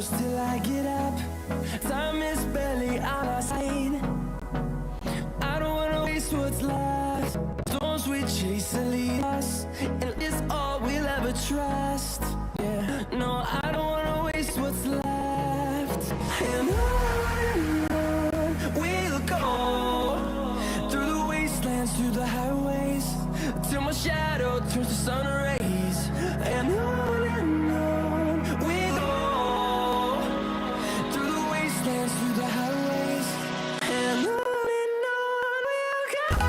close till I get up. Time is barely on our side. I don't wanna waste what's left. Storms we chase will lead us, and it's all we'll ever trust. Yeah, no, I don't wanna waste what's left. And on we'll go, through the wastelands, through the highways, till my shadow turns to sun rays. And on we'll go, through the wastelands, through the highways, and on we'll go.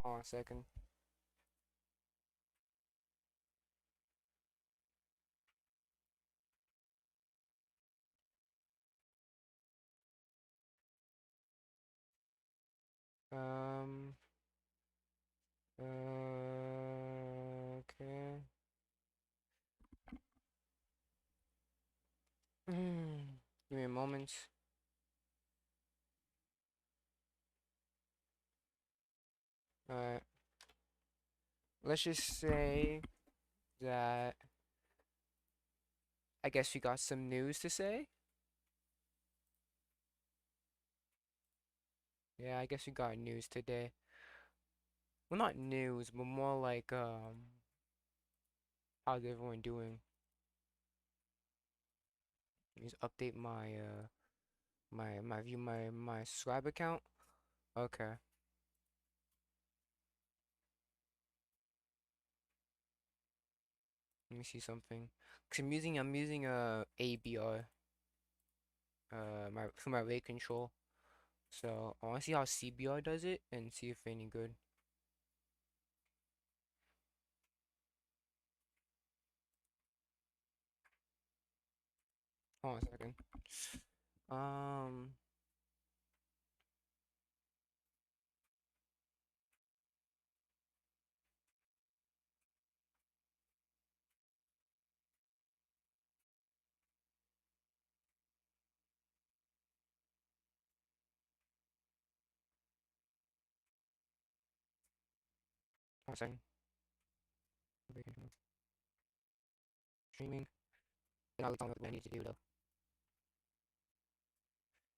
Hold on a second. Um. Okay. Give me a moment. Alright. Let's just say that I guess we got some news to say. Yeah, I guess we got news today. Well, not news, but more like how's everyone doing? Just update my my subscriber count. Okay. Let me see something. Cause I'm using a ABR my for my rate control. So I want to see how CBR does it and see if any good. Hold on a second. Um, 1 second. Rate control. Streaming. Then I'll tell me what I need to do though.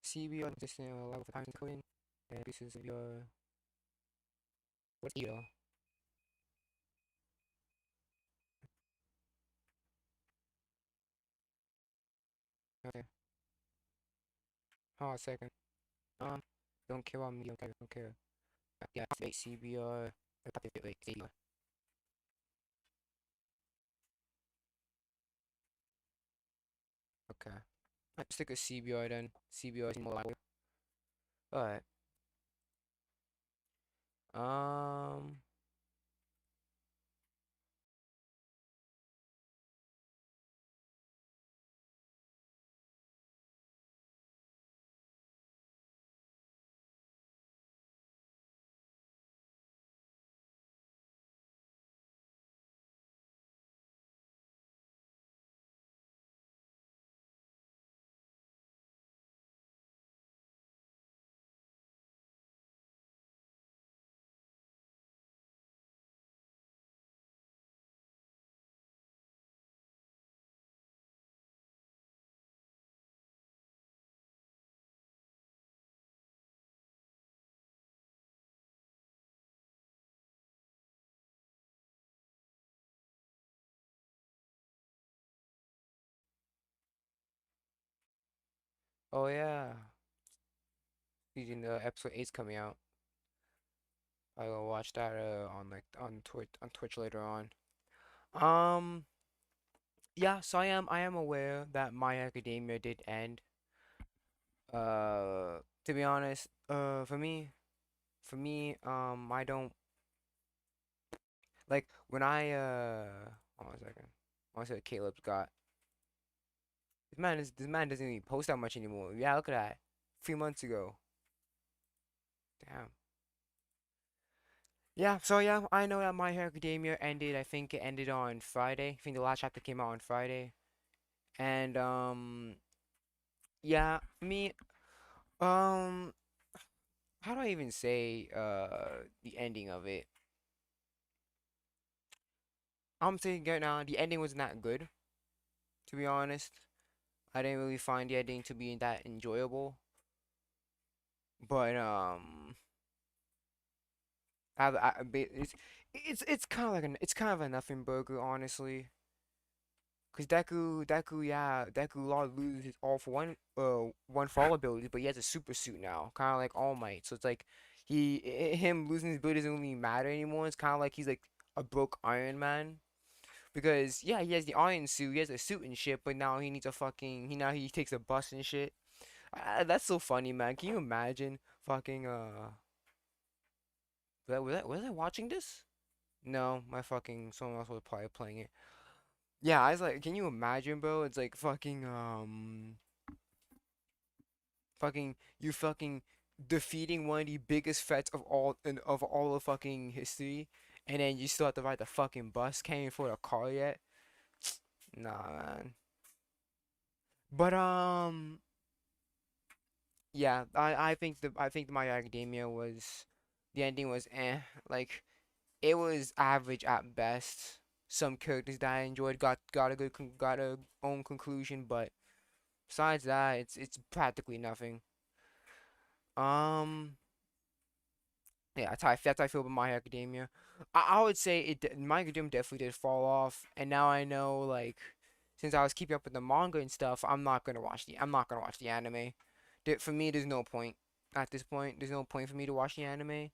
CBR consistent level for time encoding and pieces of your what's EO? Okay. Hold on a second. Um, don't care about me. Don't care. Yeah, activate CBR. Activate CBR. Okay. Let's stick with CBR then. CBR is more reliable. Alright. Um. Oh yeah. Season episode 8's coming out. I will watch that on like on Twitch later on. Um. Yeah. So I am aware that My Academia did end. To be honest, for me, I don't like when hold on a second. I want to say Caleb's got this man doesn't even post that much anymore. Yeah, look at that. 3 months ago. Damn. Yeah, so yeah, I know that My Hero Academia ended. I think it ended on Friday. I think the last chapter came out on Friday. And yeah, me um how do I even say the ending of it? I'm saying right now the ending wasn't that good, to be honest. I didn't really find the ending to be that enjoyable. But it's kind of like it's kind of a nothing burger, honestly. Cause Deku Law loses his all for one fall ability, but he has a super suit now, kind of like All Might. So it's like him losing his ability doesn't really matter anymore. It's kind of like he's like a broke Iron Man. Because yeah, he has the iron suit, he has a suit and shit, but now he needs a fucking he takes a bus and shit. That's so funny, man. Can you imagine fucking Was I watching this? No, my fucking someone else was probably playing it. Yeah, I was like, can you imagine, bro? It's like fucking you fucking defeating one of the biggest threats of all of fucking history, and then you still have to ride the fucking bus. Can't even afford a car yet. Nah, man. But yeah, I think My Hero Academia was the ending was like it was average at best. Some characters that I enjoyed got a got a own conclusion, but besides that, it's practically nothing. Um, yeah, that's how I feel about My Hero Academia. I would say My Hero Academia definitely did fall off, and now I know like since I was keeping up with the manga and stuff, I'm not gonna watch the anime. For me, there's no point at this point. There's no point for me to watch the anime.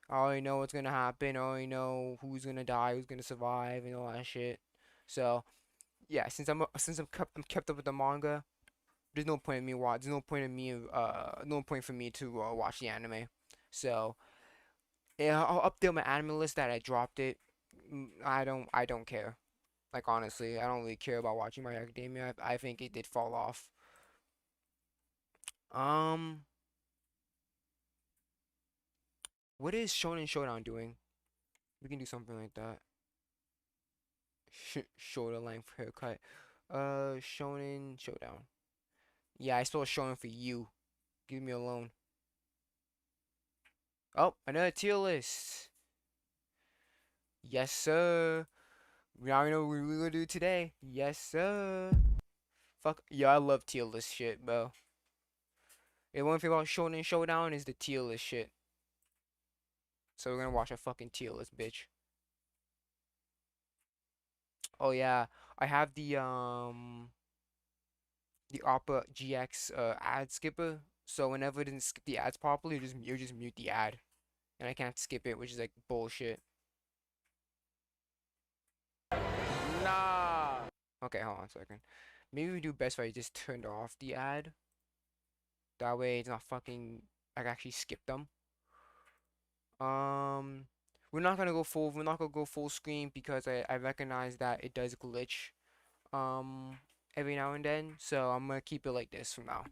I already know what's gonna happen. I already know who's gonna die, who's gonna survive, and all that shit. So yeah, I'm kept up with the manga. There's no point in me watch. There's no point in me no point for me to watch the anime. So yeah, I'll update my anime list that I dropped it. I don't care. Like honestly, I don't really care about watching My Hero Academia. I think it did fall off. Um, what is Shonen Showdown doing? We can do something like that. Shoulder length haircut. Shonen Showdown. Yeah, I spelled Shonen for you. Give me alone. Oh, another tier list. Yes, sir. We already know what we're gonna do today. Yes, sir. Fuck. Yeah, I love tier list shit, bro. The one thing about Shonen Showdown is the tier list shit. So we're gonna watch a fucking tier list, bitch. Oh yeah, I have the Opera GX ad skipper. So whenever it didn't skip the ads properly, you just mute the ad, and I can't skip it, which is like bullshit. Nah. Okay, hold on a second. Maybe we do best if I just turned off the ad. That way it's not fucking. I can actually skip them. Um, we're not gonna go full screen because I recognize that it does glitch. Every now and then. So I'm gonna keep it like this from now.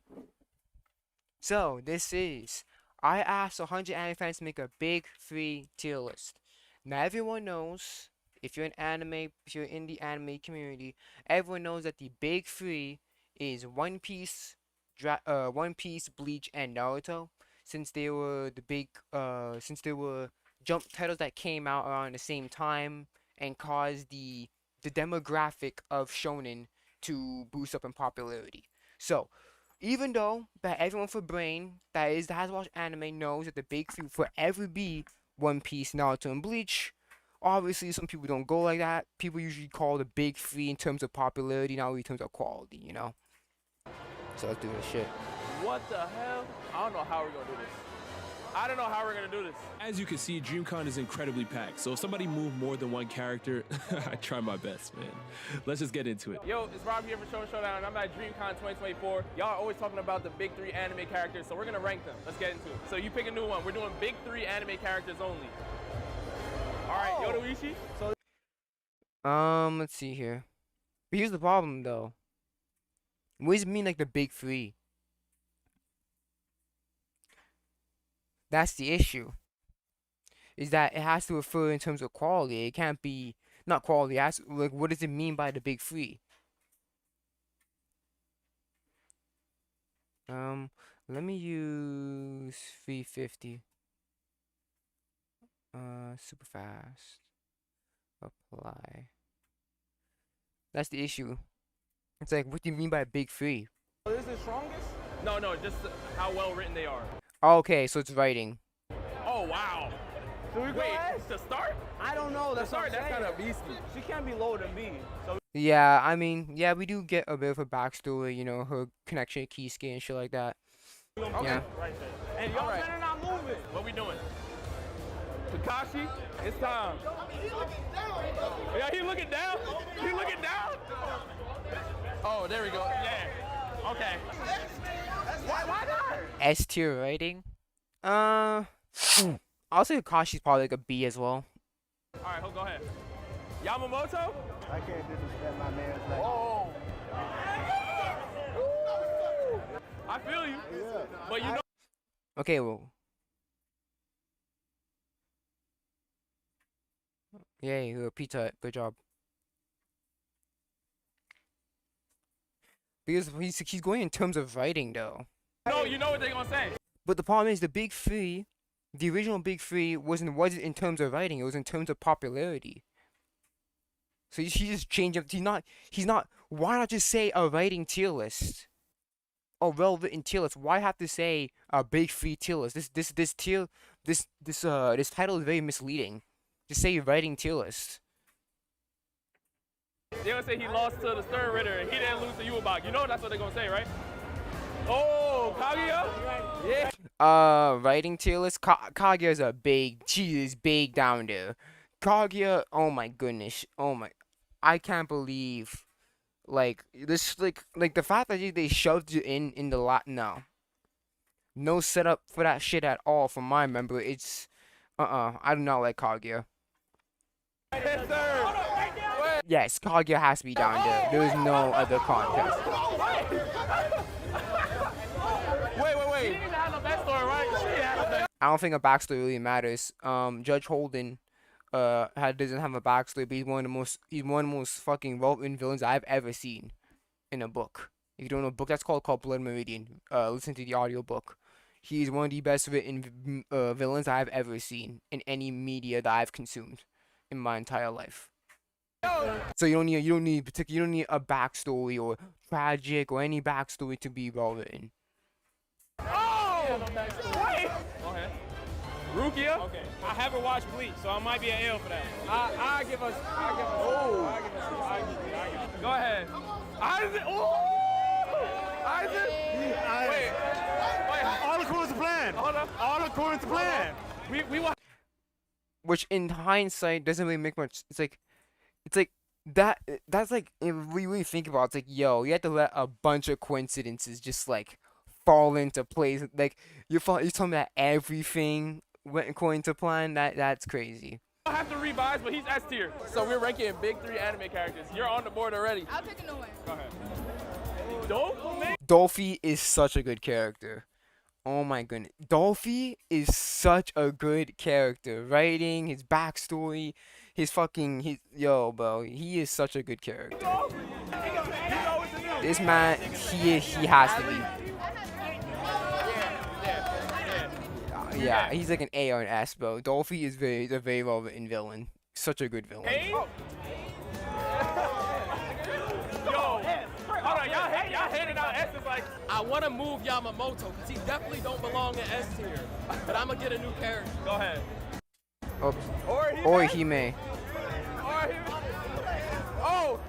So this is I asked 100 anime fans to make a big three tier list. Now everyone knows if you're in the anime community, everyone knows that the big three is One Piece, Bleach, and Naruto. Since they were jump titles that came out around the same time and caused the demographic of shonen to boost up in popularity. So even though that everyone for brain that has watched anime knows that the big three will forever be One Piece, Naruto, and Bleach. Obviously, some people don't go like that. People usually call the big three in terms of popularity, not really in terms of quality, you know? So let's do this shit. What the hell? I don't know how we're gonna do this. I don't know how we're gonna do this. As you can see, DreamCon is incredibly packed, so if somebody moved more than one character, I try my best, man. Let's just get into it. Yo, it's Rob here for Shonen Showdown, and I'm at DreamCon 2024. Y'all are always talking about the big three anime characters, so we're gonna rank them. Let's get into it. So you pick a new one. We're doing big three anime characters only. All right, Yoruichi. Let's see here. But here's the problem, though. What does it mean, like, the big three? That's the issue. Is that it has to refer in terms of quality. It can't be not quality. It has, like, what does it mean by the big three? Let me use 350. Super fast. Apply. That's the issue. It's like, what do you mean by big three? This is the strongest? No, just how well written they are. Okay, so it's writing. Oh, wow. Should we go Wait, ahead? to start? I don't know. That's Sorry, what I'm that's saying. kind of beastly. She can't be lower than me. So Yeah, I mean, yeah, we do get a bit of a backstory, you know, her connection to Kisuke and shit like that. Okay. Yeah. Right there. and y'all Alright. better not move it. What we doing? Kakashi, it's time. Yeah, he looking down. He looking down. Oh, there we go. Yeah. Okay. Why not? S tier writing? I'll say Kakashi's probably like a B as well. All right, go ahead. Yamamoto? I can't disrespect my man's like. Oh. I feel you. Yeah. But you know. Okay, well. Yay, Pita, good job. Because he's going in terms of writing though. No, you know what they're gonna say. But the problem is the big three, the original big three wasn't in terms of writing, it was in terms of popularity. So he just changed up. He's not. Why not just say a writing tier list? Or well-written tier list. Why have to say a big three tier list? This title is very misleading. Just say writing tier list. They're gonna say he lost to the Stern Ritter and he didn't lose to Yuabak. You know that's what they're gonna say, right? Oh, Kaguya? Yeah. Writing tier list. Kaguya's she is big down there. Kaguya, oh my goodness, I can't believe, like this, like the fact that they shoved you in the lot. No setup for that shit at all from my member. It's, I do not like Kaguya. Yes, sir. Yes, Kaguya has to be down there. There is no other contest. Wait. She didn't have no backstory, right? She had a backstory. I don't think a backstory really matters. Judge Holden doesn't have a backstory, but he's one of the most fucking well-written villains I've ever seen in a book. If you don't know a book, that's called Blood Meridian. Listen to the audiobook. He's one of the best written villains I've ever seen in any media that I've consumed in my entire life. So you don't need a backstory or tragic or any backstory to be well written. Oh! Wait! Okay. Rukia? Okay, I haven't watched Bleach, so I might be an L for that. I give us. Go ahead. Isaac! Oh! Isaac! Wait. All according to plan. Hold up. All according to plan. We want. Which in hindsight doesn't really make much. It's like that. That's like, if we really think about it, it's like, yo, you have to let a bunch of coincidences just like fall into place. Like you're telling me that everything went according to plan. That's crazy. I have to revise, but he's S tier. So we're ranking big 3 anime characters. You're on the board already. I'll pick a new one. Go ahead. Dolphin? Dolphy is such a good character. Oh my goodness. Dolphy is such a good character. Writing, his backstory, yo, bro. He is such a good character. This man, he has to be. Yeah, he's like an A or an S, bro. Dolphy is a very well-written villain. Such a good villain. Hey? Yo, hold on, y'all handing out S's like. I want to move Yamamoto because he definitely don't belong in S tier. But I'm gonna get a new character. Go ahead. Oops. Or he may. Oh!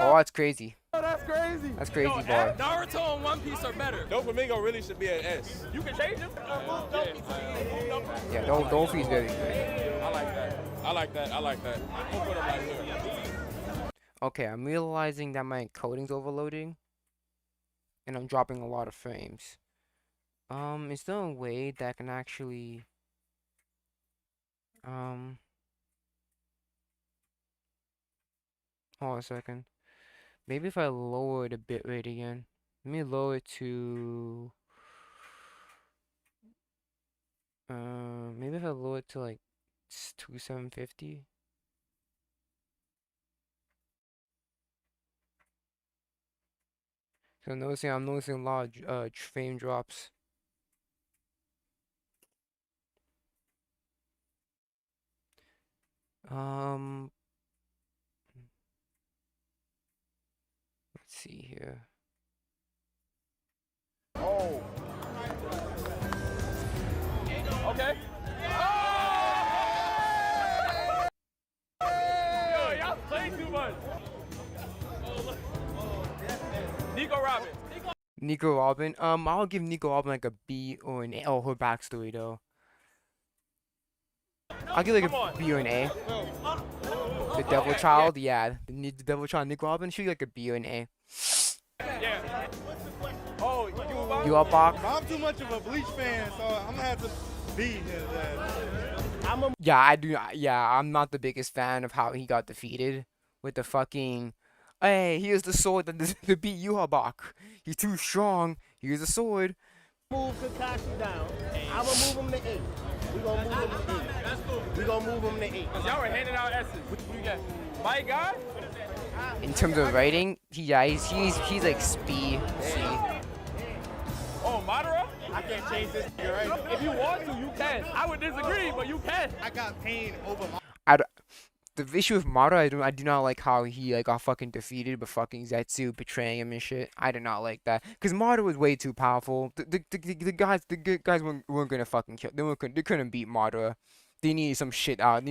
Oh, that's crazy. Oh, that's crazy. That's crazy, boy. Naruto and One Piece are better. Doflamingo really should be an S. You can change him. Yeah, Dolphy's very good. I like that. We'll put him right here. Okay, I'm realizing that my encoding's overloading, and I'm dropping a lot of frames. Is there a way that I can actually, hold on a second. Maybe if I lower the bitrate again. Let me lower it to, maybe if I lower it to like 2750. So I'm noticing a lot of frame drops. Let's see here. Oh. Okay. Yo, y'all play too much. Nico Robin. Nico Robin. I'll give Nico Robin like a B or an A. Oh, her backstory though. I'll give like a B or an A. The Devil Child, yeah. The Devil Child, Nico Robin, she'll like a B or an A. Yeah. Oh, You up, Bach? I'm too much of a Bleach fan, so I'm gonna have to beat his ass. Yeah, I do. Yeah, I'm not the biggest fan of how he got defeated with the fucking. Hey, here's the sword to beat Yuhabak. He's too strong. Here's the sword. Move Kakashi down. I'm gonna move him to 8. We gonna move him to 8. We gonna move him to 8. Y'all were handing out S's. What you got? My guy? In terms of writing, he's like C. Oh, Madara? I can't change this nigga, right? If you want to, you can. I would disagree, but you can. I got pain over my. The issue with Madara, I do not like how he like got fucking defeated, but fucking Zetsu betraying him and shit. I did not like that, cause Madara was way too powerful. The guys weren't gonna fucking kill. They couldn't beat Madara. They needed some shit out.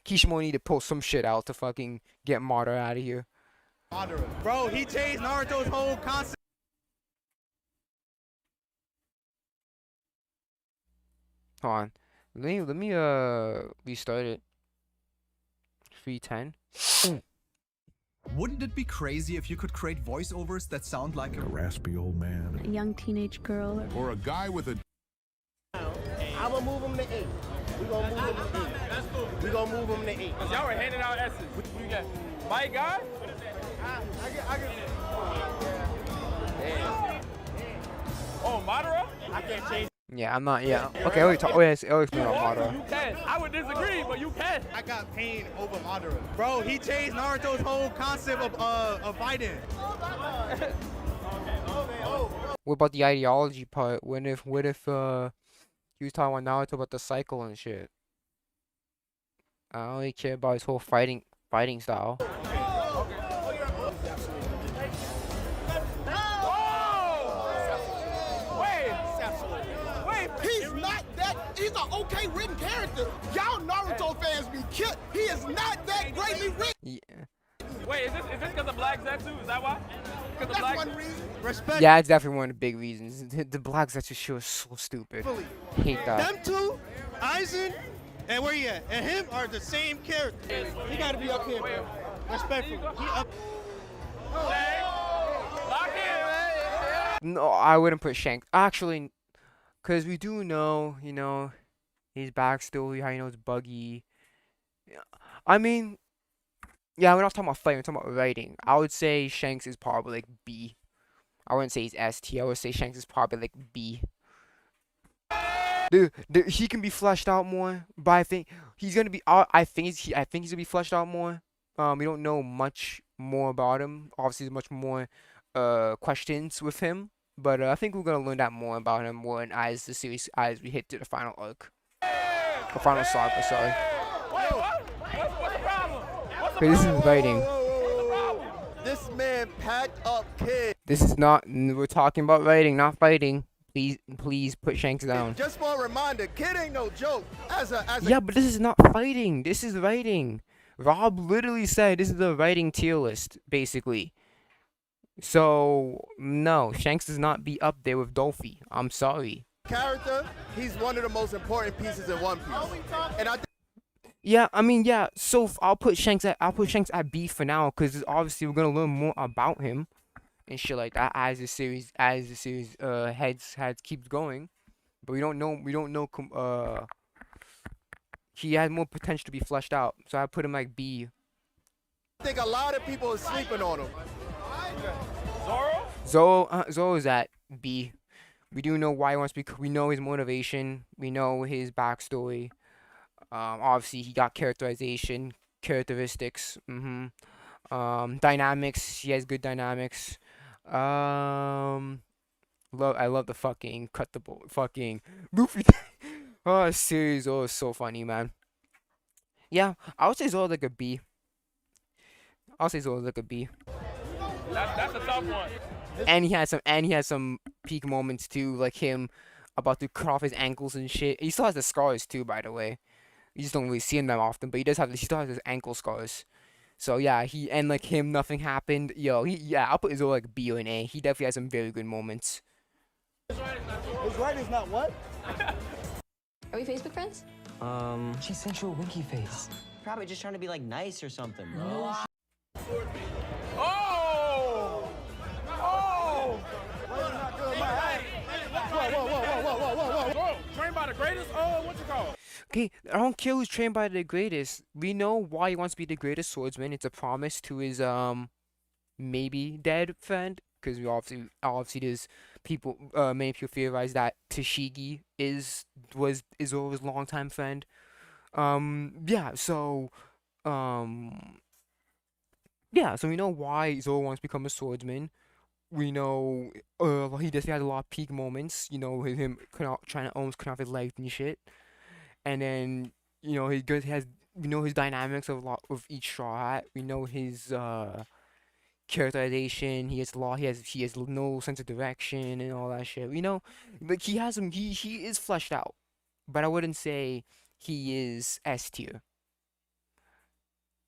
Kishimoto needed to pull some shit out to fucking get Madara out of here. Bro, he changed Naruto's whole concept. Hold on. Let me restart it. 310. Wouldn't it be crazy if you could create voiceovers that sound like A raspy old man. A young teenage girl. Or a guy with a... I'm gonna move him to 8. We gonna move him to 8. We gonna move him to 8. Y'all were handing out S's. What you got? My guy? I get. Oh, Madara? I can't change. Yeah, I'm not. Yeah. Okay, I'll explain about Madara. You can. I would disagree, but you can. I got pain over Madara. Bro, he changed Naruto's whole concept of fighting. What about the ideology part? What if he was talking about Naruto about the cycle and shit? I don't really care about his whole fighting style. He's not that. He's an okay written character. Y'all Naruto fans be killed. He is not that greatly written. Yeah. Wait, is this because of Black Zetsu? Is that why? That's one reason. Respect. Yeah, it's definitely one of the big reasons. The Black Zetsu show is so stupid. Hate that. Them two, Aizen, and where he at? And him are the same character. He gotta be up here, bro. Respectfully. He up. Lock in. No, I wouldn't put Shanks. Actually, because we do know, his backstory, how he knows Buggy. I mean, yeah, we're not talking about fighting, we're talking about writing. I would say Shanks is probably like B. I wouldn't say he's ST. I would say Shanks is probably like B. He can be fleshed out more, but I think he's gonna be. I think he's gonna be fleshed out more. We don't know much more about him. Obviously, there's much more questions with him, but I think we're gonna learn that more about him as we hit to the final arc, the final saga. Sorry. Wait, what? What's the problem? This is writing. This man packed up kids. This is not. We're talking about writing, not fighting. Please put Shanks down. Just for a reminder, kid ain't no joke. Yeah, but this is not fighting. This is writing. Rob literally said this is the writing tier list, basically. So no, Shanks does not be up there with Dolphy. I'm sorry. Character, he's one of the most important pieces in One Piece. And I. Yeah, I mean, yeah. So I'll put Shanks at B for now, because obviously we're gonna learn more about him and shit like that as the series keeps going. But we don't know. He has more potential to be fleshed out, so I put him like B. I think a lot of people are sleeping on him. Zoro is at B. We do know why he wants to be. We know his motivation. We know his backstory. Obviously he got characteristics. Dynamics. He has good dynamics. I love the fucking fucking Luffy. Oh, series Zoro is so funny, man. Yeah, I would say Zoro like a B. That's a tough one. And he has some peak moments too, like him about to cut off his ankles and shit. He still has the scars too, by the way. You just don't really see him that often, but he still has his ankle scars. So yeah, nothing happened. I'll put Zoro like B or an A. He definitely has some very good moments. His right is not what? Are we Facebook friends? She sent you a winky face. Probably just trying to be like nice or something, bro. Oh! Whoa. Trained by by the greatest. Oh, what's it called? Okay, I don't care who's trained by the greatest. We know why he wants to be the greatest swordsman. It's a promise to his maybe dead friend. Because we obviously there's people many people theorize that Tashigi is Zoro's longtime friend. Yeah, so um yeah, so we know why Zoro wants to become a swordsman. We know he definitely has a lot of peak moments, you know, with him trying to almost cut off his legs and shit. And then, you know, he has we know his dynamics of a lot of each straw hat. We know his characterization. He has no sense of direction and all that shit. You know, like he is fleshed out. But I wouldn't say he is S tier.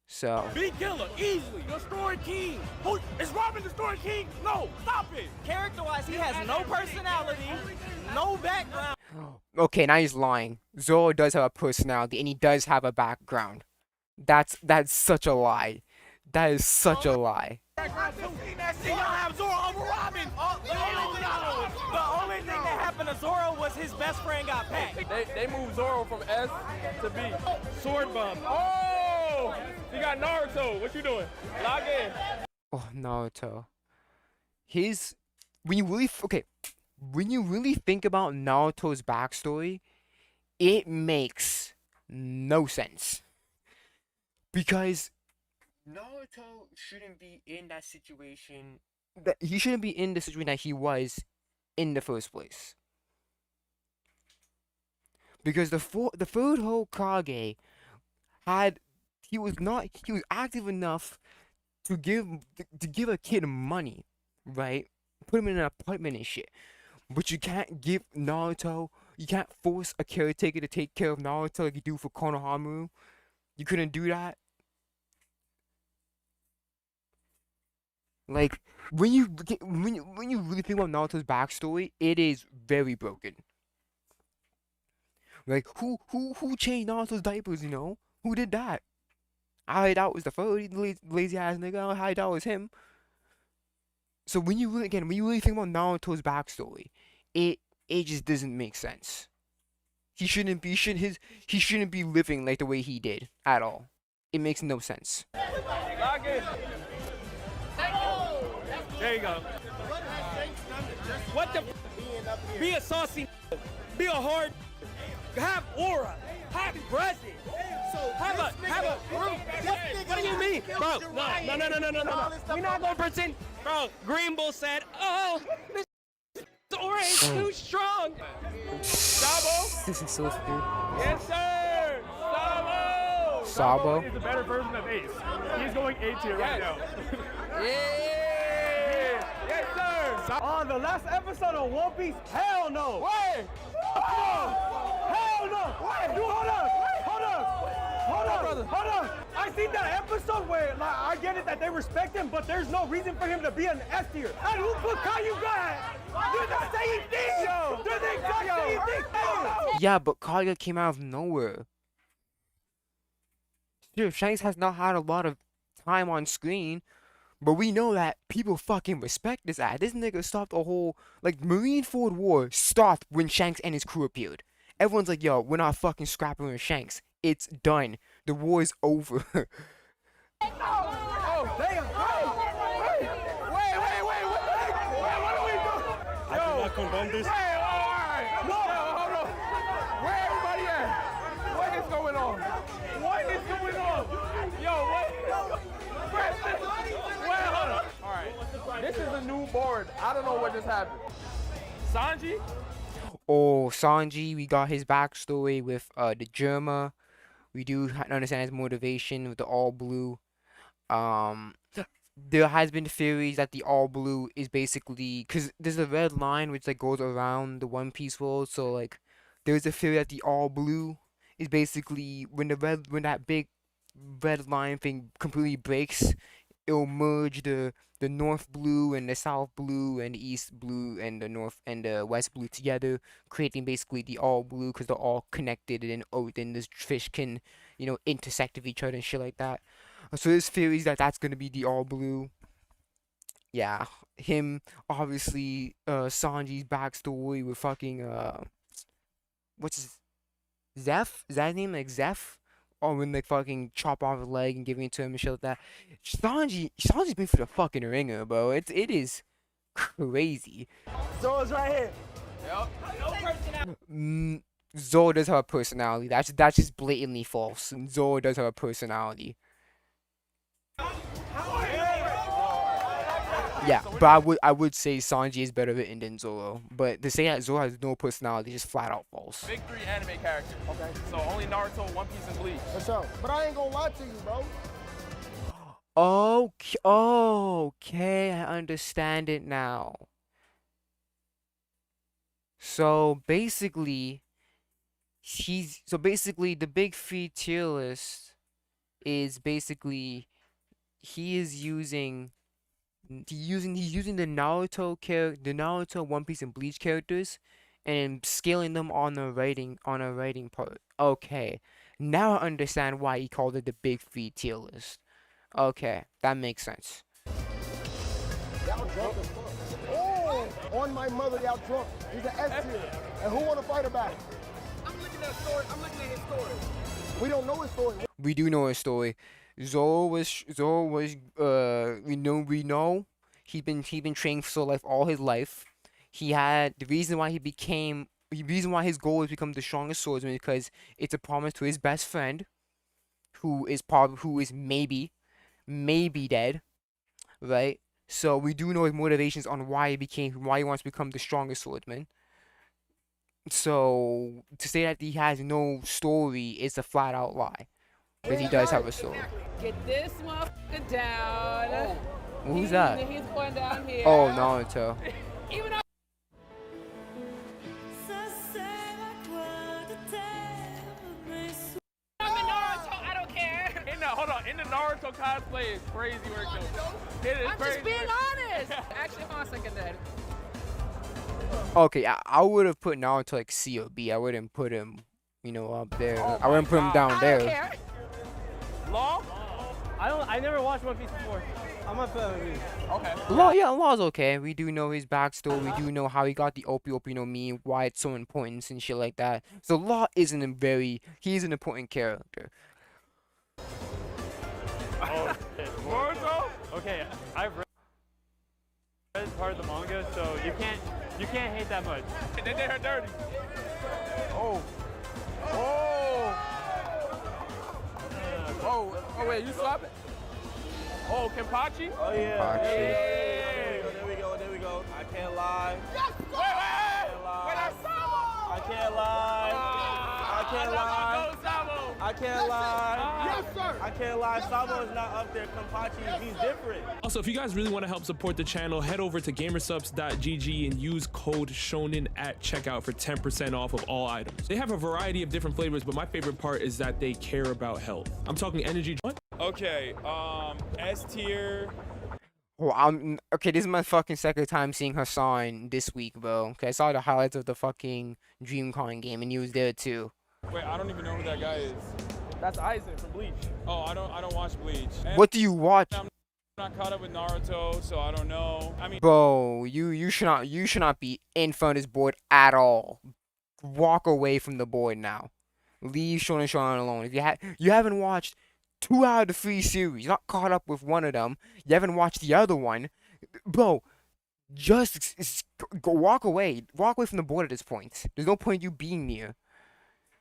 So Big killer, easily. The Story King. Who is Robin the Story King? No, stop it. Character-wise, he has no personality, no background. okay, now he's lying. Zoro does have a personality and he does have a background. That's such a lie. That is such a lie. Y'all have Zoro over Robin. The only thing that happened to Zoro was his best friend got packed. They moved Zoro from S to B. Sword bump. Oh, you got Naruto. What you doing? Log in. Oh, Naruto. When you really think about Naruto's backstory, it makes no sense. Because Naruto shouldn't be in that situation. He shouldn't be in the situation that he was in the first place. Because the third Hokage he was active enough to give a kid money, right? Put him in an apartment and shit. But you can't give Naruto, you can't force a caretaker to take care of Naruto like you do for Konohamaru. You couldn't do that. Like when you really think about Naruto's backstory, it is very broken. Like who changed Naruto's diapers? You know who did that? I heard that was the first lazy ass nigga. I heard that was him. So when you really think about Naruto's backstory, it just doesn't make sense. He shouldn't be living like the way he did at all. It makes no sense. Log in. There you go. What the? Be a saucy. Be a hard. Have aura. Have presence. Have a group. What do you mean, bro? No. We're not gonna pretend, bro. Green Bull said, "Oh, this aura is too strong." Sabo. This is so stupid. Yes, sir. Sabo. Sabo. Is a better version of Ace. He's going A tier right now. Yeah. Yes, sir. On the last episode of One Piece, hell no. Wait. Hell no. Wait. Dude, hold on. I seen that episode where, like, I get it that they respect him, but there's no reason for him to be an S tier. And who put Kayuga? They're the same thing, yo. They're the exact same thing. Yeah, but Kage came out of nowhere. Sure, Shanks has not had a lot of time on screen, but we know that people fucking respect this ass. This nigga stopped a whole, like, Marineford War stopped when Shanks and his crew appeared. Everyone's like, yo, we're not fucking scrapping with Shanks. It's done. The war is over. Oh, damn. Wait. What are we doing? I do not condone this. Hey, all right. No, hold on. Where everybody at? What is going on? Yo, what? Wait, hold on. All right. This is a new board. I don't know what just happened. Sanji? Oh, Sanji, we got his backstory with the Germa. We do understand his motivation with the all blue. There has been theories that the all blue is basically because there's a red line which like goes around the One Piece world. So like, there's a theory that the all blue is basically when that big red line thing completely breaks, it'll merge the north blue and the south blue and the east blue and the north and the west blue together, creating basically the all blue because they're all connected and then this fish can, you know, intersect with each other and shit like that. So there's theories that that's gonna be the all blue. Yeah, him obviously Sanji's backstory with fucking what's his Zeph? Is that his name? Like Zeph? Or when they fucking chop off his leg and giving it to him and shit like that. Sanji's been for the fucking ringer, bro. It is crazy. Zoro's right here. Zoro does have a personality. That's just blatantly false. Zoro does have a personality. Yeah, but I would say Sanji is better written than Zoro. But to say that Zoro has no personality is just flat out false. Big three anime characters. Okay. So only Naruto, One Piece, and Bleach. For sure. But I ain't gonna lie to you, bro. Okay, I understand it now. So basically, the big three tier list is basically he's using the Naruto, One Piece, and Bleach characters, and scaling them on a writing part. Okay, now I understand why he called it the big three tier list. Okay, that makes sense. Y'all drunk as fuck. Oh, on my mother, y'all drunk. He's an S tier. And who wanna fight about it? I'm looking at his story. We don't know his story. We do know his story. Zoro was we know he'd been training for life all his life. He had the reason why his goal is to become the strongest swordsman because it's a promise to his best friend, who is maybe dead, right? So we do know his motivations on why he wants to become the strongest swordsman. So to say that he has no story is a flat out lie, because he does have a story. Get this motherfucker down. Who's that? He's going down here. Oh, Naruto. Even though I'm in Naruto, I don't care. In the Naruto cosplay is crazy work though. It is I'm crazy just being work. honest. Actually, hold on a second then. Okay, I would have put Naruto like C or B. I wouldn't put him, up there. Oh I wouldn't put him down I there. don't care. Law? I never watched One Piece before. I'm not feeling it. Okay. Law's okay. We do know his backstory. We do know how he got the Opie no Mi, why it's so important and shit like that. So Law he's an important character. Naruto? Okay, I've read part of the manga, so you can't hate that much. And then they heard dirty. Oh, wait, you swap it? Oh, Kenpachi? Oh yeah. Kenpachi. There we go. I can't lie. Wait, that's Sabo! I can't lie. Yes, sir. I can't lie. Sabo is not up there. Kampachi, he's different. Also, if you guys really want to help support the channel, head over to gamersubs.gg and use code SHONEN at checkout for 10% off of all items. They have a variety of different flavors, but my favorite part is that they care about health. I'm talking energy. What? Okay, S tier. Oh, okay. This is my fucking second time seeing Hassan this week, bro. Okay, I saw the highlights of the fucking DreamCon game, and he was there too. Wait, I don't even know who that guy is. That's Aizen from Bleach. Oh, I don't watch Bleach. And What do you watch? I'm not caught up with Naruto, so I don't know. I mean, Bro, you should not be in front of this board at all. Walk away from the board now. Leave Shonen alone. If you haven't watched 2 out of the 3 series, you're not caught up with one of them. You haven't watched the other one, bro. Just go walk away. Walk away from the board at this point. There's no point you being near.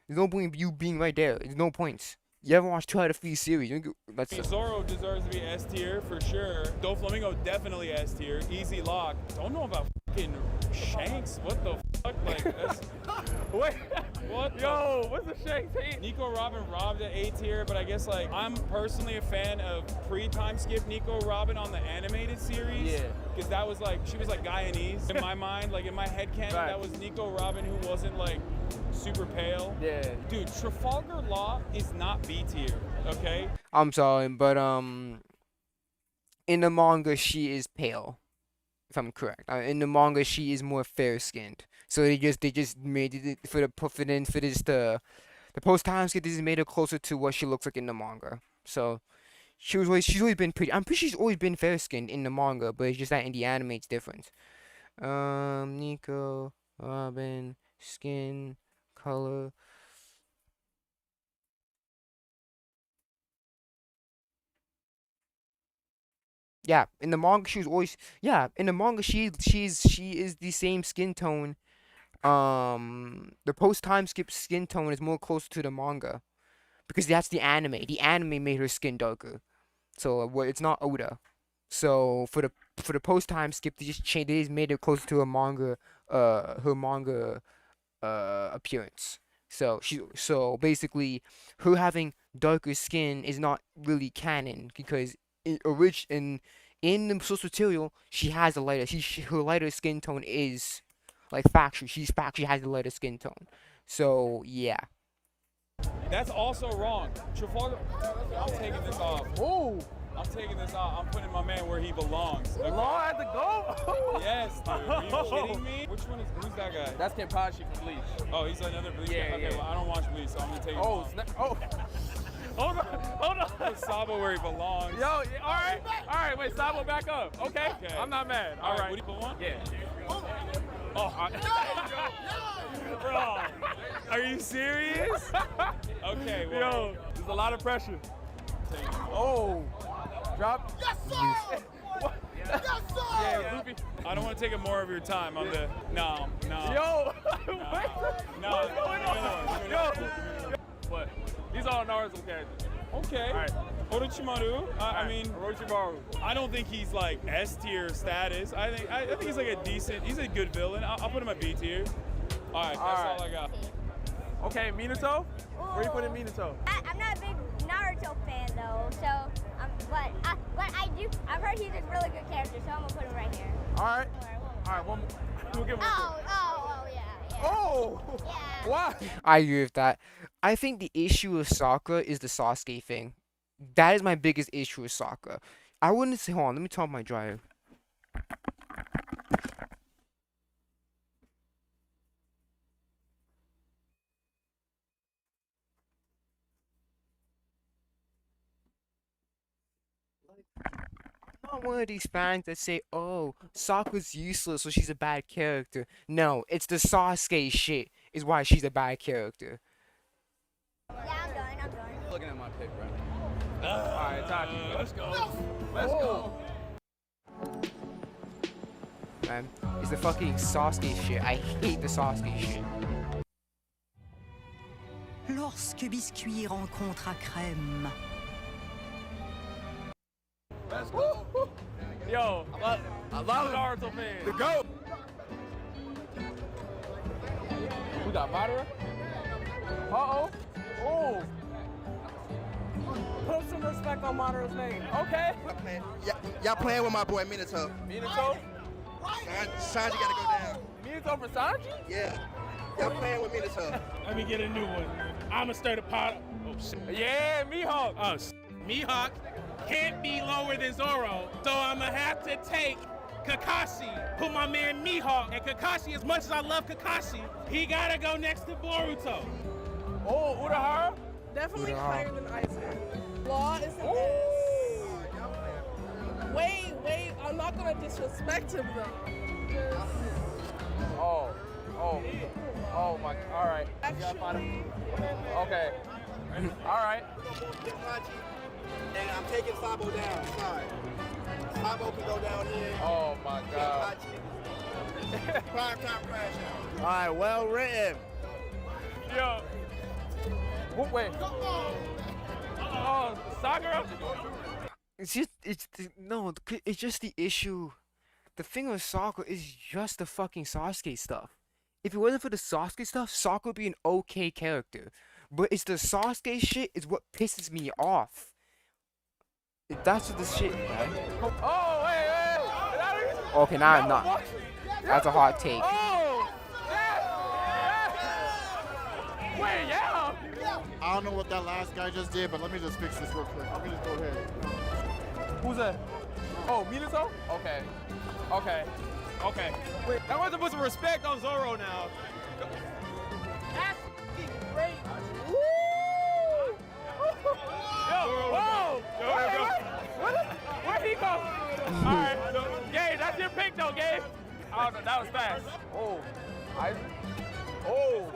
There's no point you being right there. There's no points. You haven't watched 2 out of 3 series. Zoro deserves to be S tier for sure. Doflamingo definitely S tier. Easy lock. Don't know about fucking Shanks. What the fuck? Like, that's... Wait, What? yo, what's the Shanks hate? Nico Robin robbed at A tier, but I guess like I'm personally a fan of pre-time skip Nico Robin on the animated series. Yeah. Because that was like, she was like Guyanese in my mind. Like in my head canon, Right. that was Nico Robin who wasn't like super pale. Yeah. Dude, Trafalgar Law is not B tier, okay? I'm sorry, but in the manga she is pale, if I'm correct. In the manga she is more fair skinned. So they just made it the post time skip. They just made her closer to what she looks like in the manga. So she's always been pretty. I'm pretty sure she's always been fair skinned in the manga, but it's just that in the anime it's different. Nico Robin skin color. Yeah, in the manga she was always in the manga she is the same skin tone. The post time skip skin tone is more close to the manga because that's the anime. The anime made her skin darker, so it's not Oda. So for the post time skip, they just made it closer to her manga appearance. So basically, her having darker skin is not really canon because in the source material she has a lighter. Her lighter skin tone is like factual. She has a lighter skin tone. So yeah. That's also wrong. Trafalgar, I'm taking this off. Ooh. I'm taking this off. I'm putting my man where he belongs. Okay? Law had to go? Yes, dude. Are you kidding me? Which one is, who's that guy? That's Kenpachi from Bleach. Oh, he's another Bleach Yeah, guy? Okay, yeah. well, I don't watch Bleach, so I'm going to take him off. Hold on. Put Sabo where he belongs. Yo, all right, wait, Sabo back up. Okay, I'm not mad. All right. What do you put one? Yeah. Bro, are you serious? Okay, well. Yo, there's a lot of pressure. Oh, drop. Yes, sir! Yes, sir! Yeah, Ruby. I don't want to take up more of your time. I'm the no. Yo, what's going on? Yo, what? These are all Naruto characters. Okay. All right. Orochimaru. I mean, Orochimaru. I don't think he's like S tier status. I think he's like he's a good villain. I'll put him at B tier. All right, that's all I got. Okay, Minato. Where you putting Minato? I'm not a big Naruto fan though, so but I've heard he's a really good character, so I'm gonna put him right here. All right, one more. We'll get one more. Yeah. Oh! Yeah. Why? I agree with that. I think the issue with Sakura is the Sasuke thing. That is my biggest issue with Sakura. I wouldn't say, hold on, let me turn off my drive. I'm not one of these fans that say, oh, Sakura's useless, so she's a bad character. No, it's the Sasuke shit is why she's a bad character. Yeah, I'm done. Looking at my pick, bro. All right, Taki, let's go. Let's go. Man, it's the fucking Sasuke shit. I hate the Sasuke shit. Lorsque biscuit rencontre à crème. Let's go. Yo, I love Naruto fans. The GOAT! We got Madara. Uh-oh. Oh. Put some respect on Madara's name. Okay. Y'all playing with my boy Minato. Minato? Sanji gotta go down. Minato for Sanji? Yeah. Y'all playing with Minato. Let me get a new one. I'ma stir the pot. Oh, shit. Yeah, Mihawk. Oh, Mihawk can't be lower than Zoro, so I'ma have to take Kakashi, put my man Mihawk, and Kakashi, as much as I love Kakashi, he gotta go next to Boruto. Oh, Urahara? Definitely higher than Isaac. Law is an ass. Wait, I'm not gonna disrespect him though. Oh my, all right. Actually, Okay. All right. And I'm taking Sabo down. Sorry. Sabo can go down here. Oh my God. Prime time crash out. All right, well written. Yo. Wait. Oh, Sakura? It's just the issue. The thing with Sakura is just the fucking Sasuke stuff. If it wasn't for the Sasuke stuff, Sakura would be an okay character. But it's the Sasuke shit is what pisses me off. That's what the shit. Oh, wait. Okay, now I'm not. That's a hot take. Oh! Wait, yeah! I don't know what that last guy just did, but let me just fix this real quick. Let me just go ahead. Who's that? Oh, Minato? Okay. Wait, I want to put some respect on Zoro now. that's great. Woo! Yo, whoa! Where'd he go? All right, Gabe, that's your pick though, Gabe. Oh, no, that was fast. Oh, Isaac. Oh.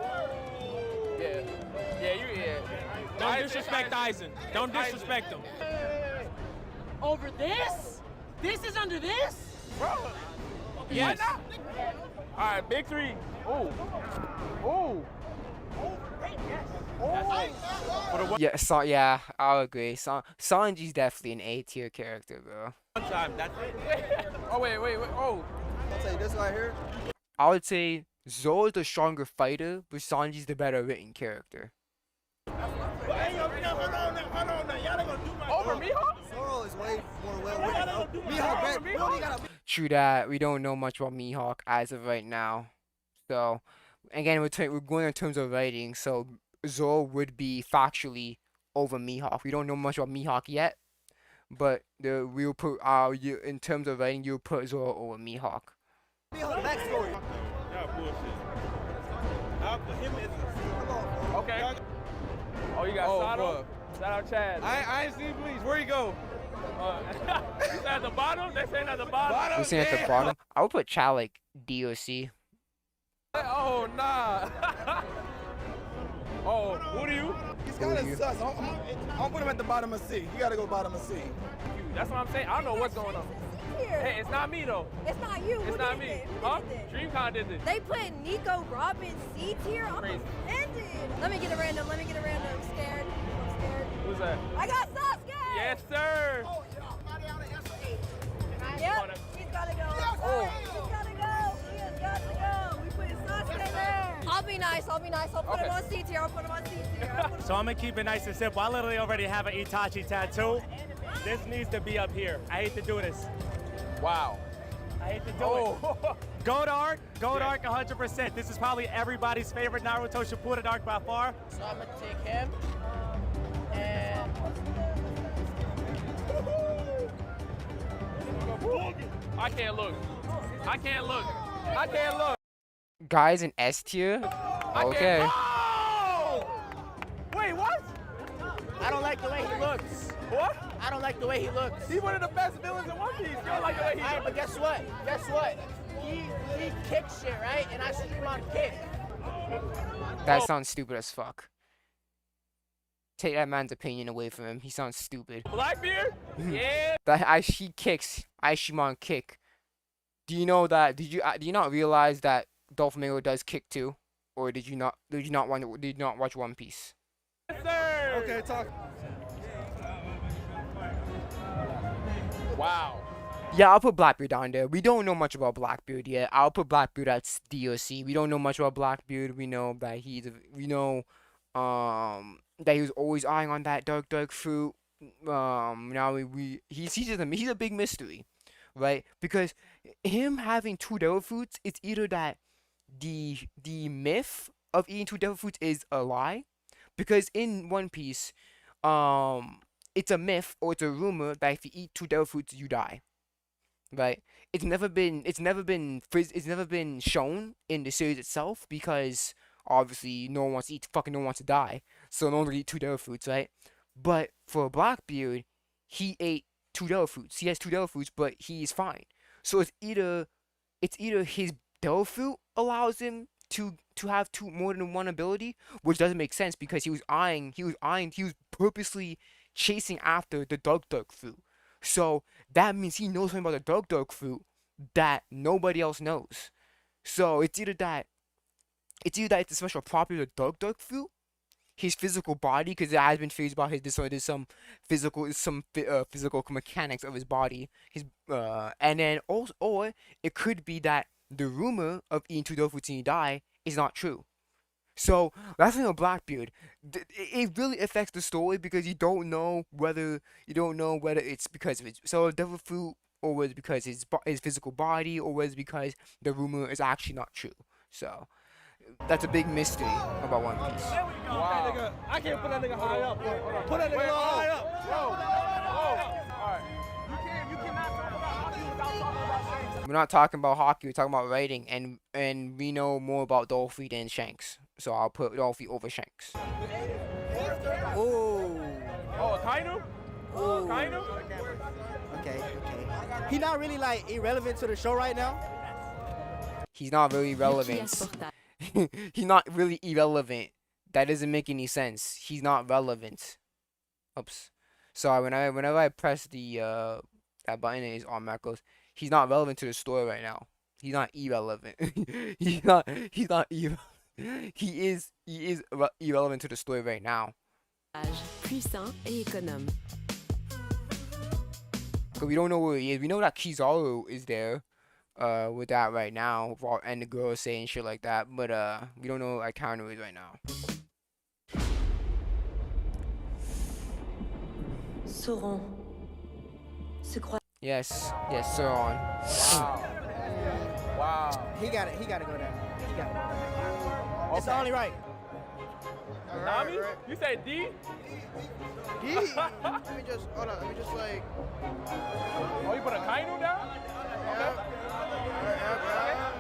Don't disrespect Aizen. Don't disrespect him. Over this? This is under this? Bro. Yes. All right, big three. Oh. Oh. Yeah, I'll agree. Sanji's definitely an A tier character, bro. One time, that's it. Oh, wait. Oh. I'll say this right here. I would say Zoro's the stronger fighter, but Sanji's the better written character. Over Mihawk? Zoro is way more well-written. Mihawk, True that. We don't know much about Mihawk as of right now. So, again, we're going in terms of writing, so Zoro would be factually over Mihawk. We don't know much about Mihawk yet, but we'll put in terms of writing, you'll put Zoro over Mihawk. Mihawk backstory. Yeah, bullshit. I'll put him as Okay. Oh, you got Sato? Shout out Chad. I ain't seen Bleach. Where you go? Is that at the bottom? They saying at the bottom? We're saying at the bottom. I would put Chad like DOC. Oh, nah. Oh, who do you? He's kind of sus. I'm put him at the bottom of C. You gotta go bottom of C. That's what I'm saying. I don't know what's going on. Hey, it's not me though. It's not you. It's not me. Huh? DreamCon did this. They put Nico Robin C tier. I'm offended. Let me get a random. I'm scared. Who's that? I got Sasuke. Yes, sir. Oh, yep. He's gotta go. Oh. He's gotta go. He has got to go. We put Sasuke there. I'll be nice. I'll put him on C tier. So I'm gonna keep it nice and simple. I literally already have an Itachi tattoo. This needs to be up here. I hate to do this. Wow. I hate to do it. Goat arc 100%. This is probably everybody's favorite Naruto Shippuden arc by far. So I'm gonna take him and I can't look. Guys in S tier? Okay. Wait, what? I don't like the way he looks. What? I don't like the way he looks. He's one of the best villains in One Piece. You don't like the way he looks. But guess what? He kicks shit, right? And I stream on kick. That sounds stupid as fuck. Take that man's opinion away from him. He sounds stupid. Blackbeard? Yeah. He kicks. Aishimon kick. Do you know that? Do you not realize that Doflamingo does kick too? Or did you not watch One Piece? Yes, sir. Okay, talk. Wow. Yeah, I'll put Blackbeard down there. We don't know much about Blackbeard yet. I'll put Blackbeard at DOC. We don't know much about Blackbeard. We know that that he was always eyeing on that dark fruit. Now he's a big mystery, right? Because him having 2 devil fruits, it's either that the myth of eating 2 devil fruits is a lie, because in One Piece, it's a myth or it's a rumor that if you eat 2 devil fruits, you die. Right? It's never been shown in the series itself, because obviously no one wants to die, so no one will eat 2 devil fruits, right? But for Blackbeard, he ate 2 devil fruits. He has 2 devil fruits, but he's fine. So it's either his devil fruit allows him to have more than one ability, which doesn't make sense because he was purposely chasing after the dark fruit. So that means he knows something about the dark fruit that nobody else knows. So it's either that it's a special property of the dark fruit, his physical body, because it has been figured about there's some physical mechanics of his body, and then also, or it could be that the rumor of eating 2 devil fruits and you die is not true. So that's the thing with Blackbeard. It really affects the story because you don't know whether it's because of his devil fruit, or whether it's because his physical body, or whether it's because the rumor is actually not true. So that's a big mystery about One Piece. There we go. Wow. Nigga, I can't put that nigga high up. Put that nigga high up. Alright. You cannot talk about hockey without talking about Shanks. We're not talking about hockey. We're talking about writing, and we know more about Dolphy than Shanks. So I'll put Dolphy over Shanks. Oh, Kainu? Kainu? Okay. He not really like irrelevant to the show right now. He's not really relevant. He's not really irrelevant That doesn't make any sense. He's not relevant. Oops. Sorry, whenever I press the that button, his automatic goes. He's not relevant to the story right now. He's not irrelevant. He's not irrelevant. He is irrelevant to the story right now. Puissant et économe. Cause we don't know where he is. We know that Kizaru is there, with that right now, and the girl is saying shit like that. But we don't know like Kano is right now. Sauron. Yes, Sauron. Wow. He got it. He got to go down. He got it. It's Okay. only right. Nami? You said D? D? Let me just, hold on. Let me just like. Oh, you put a Kainu down?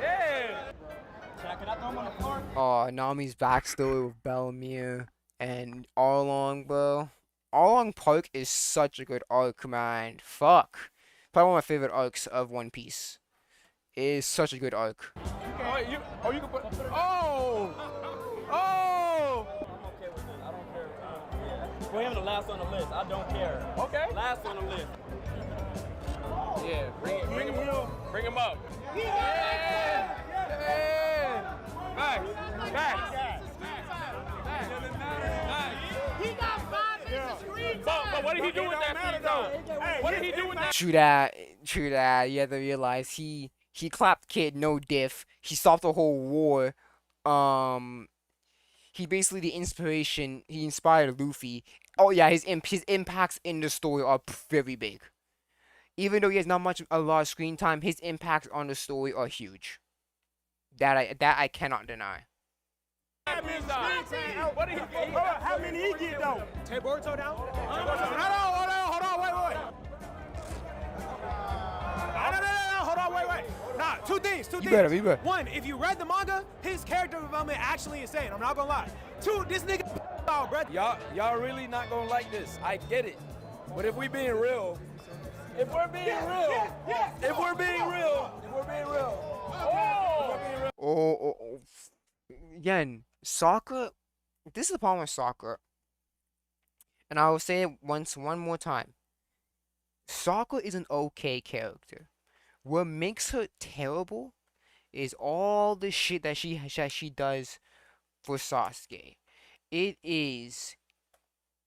Yeah. Can I throw him on the floor? Oh, Nami's backstory with Bellemere and Arlong, bro. Arlong Park is such a good arc, man. Fuck. Probably one of my favorite arcs of One Piece. It is such a good arc. Oh, you can put. Oh! Oh! I'm okay with it. I don't care. We're having the last on the list. I don't care. Okay. Last on the list. Yeah, bring him up. Yeah! Yeah! Back! Back! He got 5 minutes to screen time. But what did he do with that feed though? What did he do with that? True that. You have to realize he clapped Kid no diff. He stopped the whole war. He basically the inspiration. He inspired Luffy. Oh yeah, his impacts in the story are very big. Even though he has not a lot of screen time, his impacts on the story are huge. That I cannot deny. What did he get? How many he get though? Take Boruto down? Hold on, wait. No, hold on, wait. Nah, two things. You better. One, if you read the manga, his character development actually insane. I'm not gonna lie. Two, this nigga out, bro. Y'all really not gonna like this. I get it. But if we're being real, Again, Sokka. This is the problem with Sokka. And I will say it one more time. Sokka is an okay character. What makes her terrible is all the shit that she does for Sasuke. It is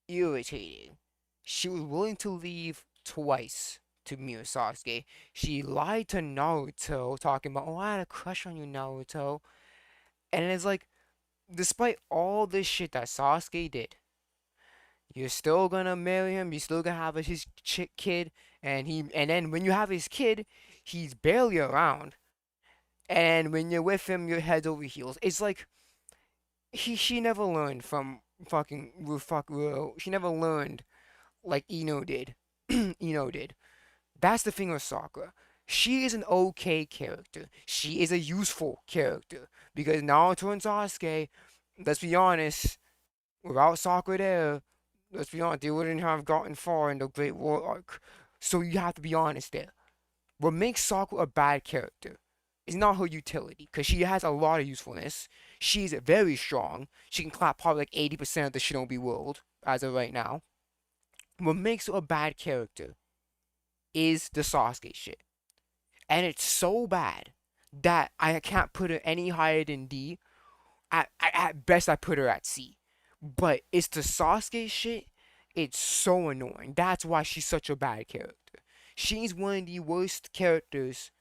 irritating. She was willing to leave twice to meet with Sasuke. She lied to Naruto, talking about, oh, I had a crush on you, Naruto. And it's like, despite all this shit that Sasuke did, you're still gonna marry him. You're still gonna have his kid, and then when you have his kid, he's barely around. And when you're with him, you're head over heels. It's like she never learned from she never learned like Ino did. Ino did. That's the thing with Sakura. She is an okay character. She is a useful character because Naruto and Sasuke, let's be honest, without Sakura there, let's be honest, they wouldn't have gotten far in the Great War arc. So you have to be honest there. What makes Sakura a bad character is not her utility, because she has a lot of usefulness. She's very strong. She can clap probably like 80% of the Shinobi world as of right now. What makes her a bad character is the Sasuke shit. And it's so bad that I can't put her any higher than D. At best, I put her at C. But it's the Sasuke shit. It's so annoying. That's why she's such a bad character. She's one of the worst characters,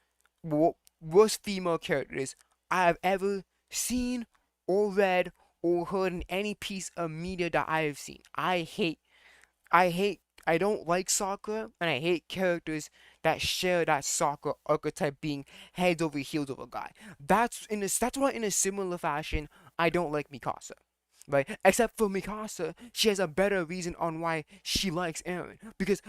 worst female characters I have ever seen or read or heard in any piece of media that I have seen. I don't like Sakura, and I hate characters that share that Sakura archetype being heads over heels of a guy. That's why in a similar fashion, I don't like Mikasa. Right? Except for Mikasa, she has a better reason on why she likes Eren. Because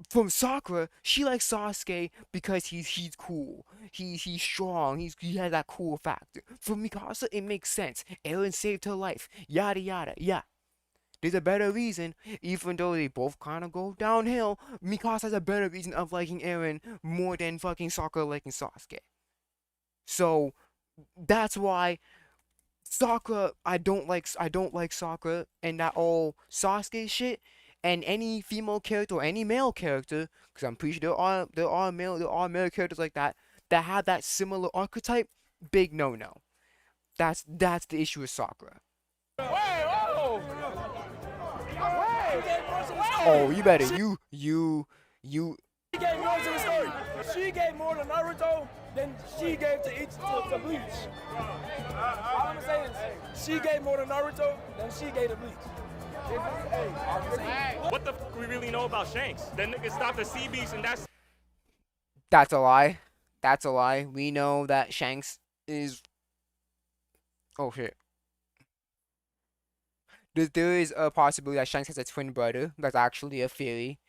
from Sakura, she likes Sasuke because he's cool. He's strong. He has that cool factor. For Mikasa, it makes sense. Eren saved her life. Yada yada. Yeah. There's a better reason, even though they both kind of go downhill. Mikasa has a better reason of liking Eren more than fucking Sakura liking Sasuke. So that's why Sakura, I don't like Sakura and that all Sasuke shit, and any female character or any male character, because I'm pretty sure there are male characters like that have that similar archetype. Big no. That's the issue with Sakura. Oh, you better you. She gave more to the story. She gave more to Naruto than she gave to Bleach. All I'm saying is, she gave more to Naruto than she gave to Bleach. What the f we really know about Shanks? That nigga stopped the sea beast, and That's a lie. That's a lie. We know that Shanks is. Oh shit. There is a possibility that Shanks has a twin brother. That's actually a theory.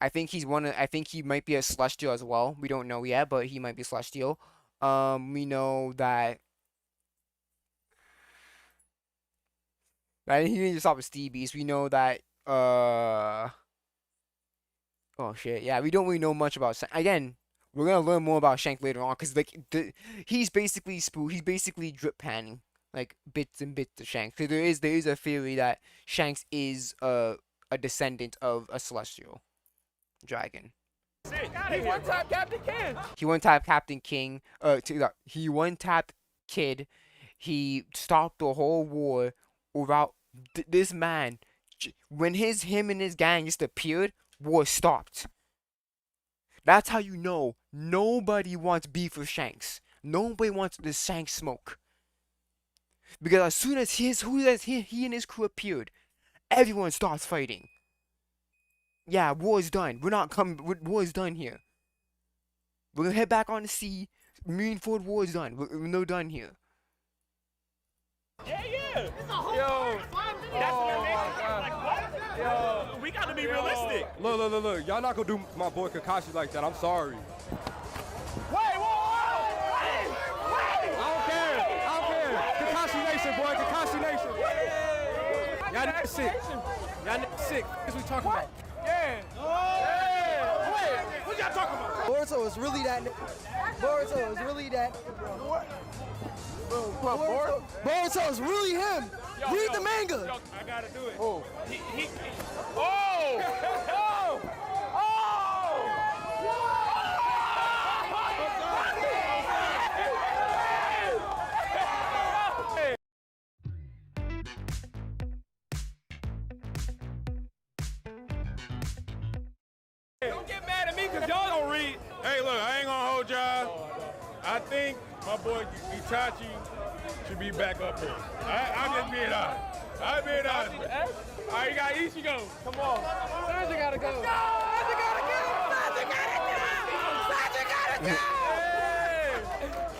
I think I think he might be a Celestial as well. We don't know yet, but he might be Celestial. We know that. He didn't just stop with Steve Beast. We know that. Oh shit. Yeah, we don't really know much about. Again, we're gonna learn more about Shanks later on, cause like he's basically He's basically drip panning like bits and bits of Shanks. So there is a theory that Shanks is a descendant of a Celestial dragon. He one-tapped Captain King. He one-tapped Captain King. He one-tapped Kid. He stopped the whole war without this man. When him and his gang just appeared, war stopped. That's how you know nobody wants beef with Shanks. Nobody wants this Shanks smoke. Because as soon as he and his crew appeared, everyone starts fighting. Yeah, war is done. We're not coming. War is done here. We're gonna head back on the sea. Marineford war is done. We're done here. Yeah. Yo. That's yo. We gotta be realistic. Look. Y'all not gonna do my boy Kakashi like that. I'm sorry. Wait. I don't care. Kakashi Nation, boy. Kakashi Nation. Y'all niggas sick. What we talking about? Yeah. Wait, what y'all talking about? Boruto is really that. Boruto is really that. What? Boruto is really him. Read the manga. Yo, I gotta do it. Oh. Don't get mad at me because y'all don't read. Hey, look, I ain't gonna hold y'all. I think my boy Itachi should be back up here. I'm just being honest. I'm being honest. All right, you got Ichigo. Come on. Sanji gotta go. Sanji gotta go. Sanji gotta go.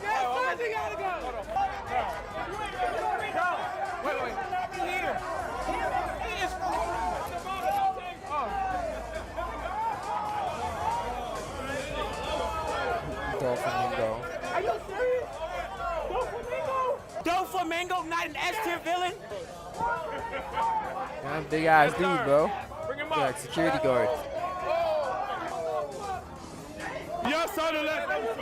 Sanji gotta go. Wait. Here. He is. Doflamingo. Are you serious? Doflamingo, not an S tier villain? Yeah, big ass dude, bro. Bring him Yeah, up. like security guard. Y'all saw the last episode.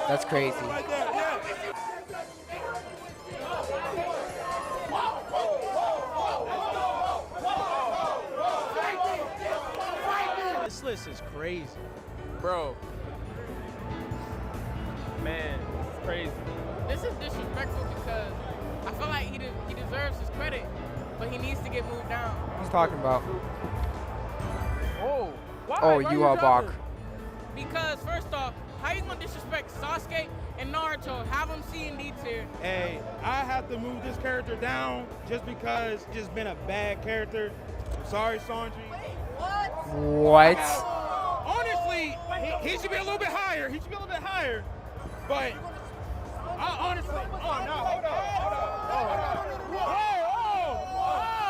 That's crazy. Like that, yeah. This list is crazy. Bro. Man, it's crazy. This is disrespectful because I feel like he deserves his credit, but he needs to get moved down. Who's talking about? Oh. Why? Oh, Why you are dropping? Bach. Because first off, how you gonna disrespect Sasuke and Naruto? Have them C and D tier. Hey, I have to move this character down just because he's just been a bad character. I'm sorry, Sanji. What? Honestly, he should be a little bit higher. But honestly, hold on.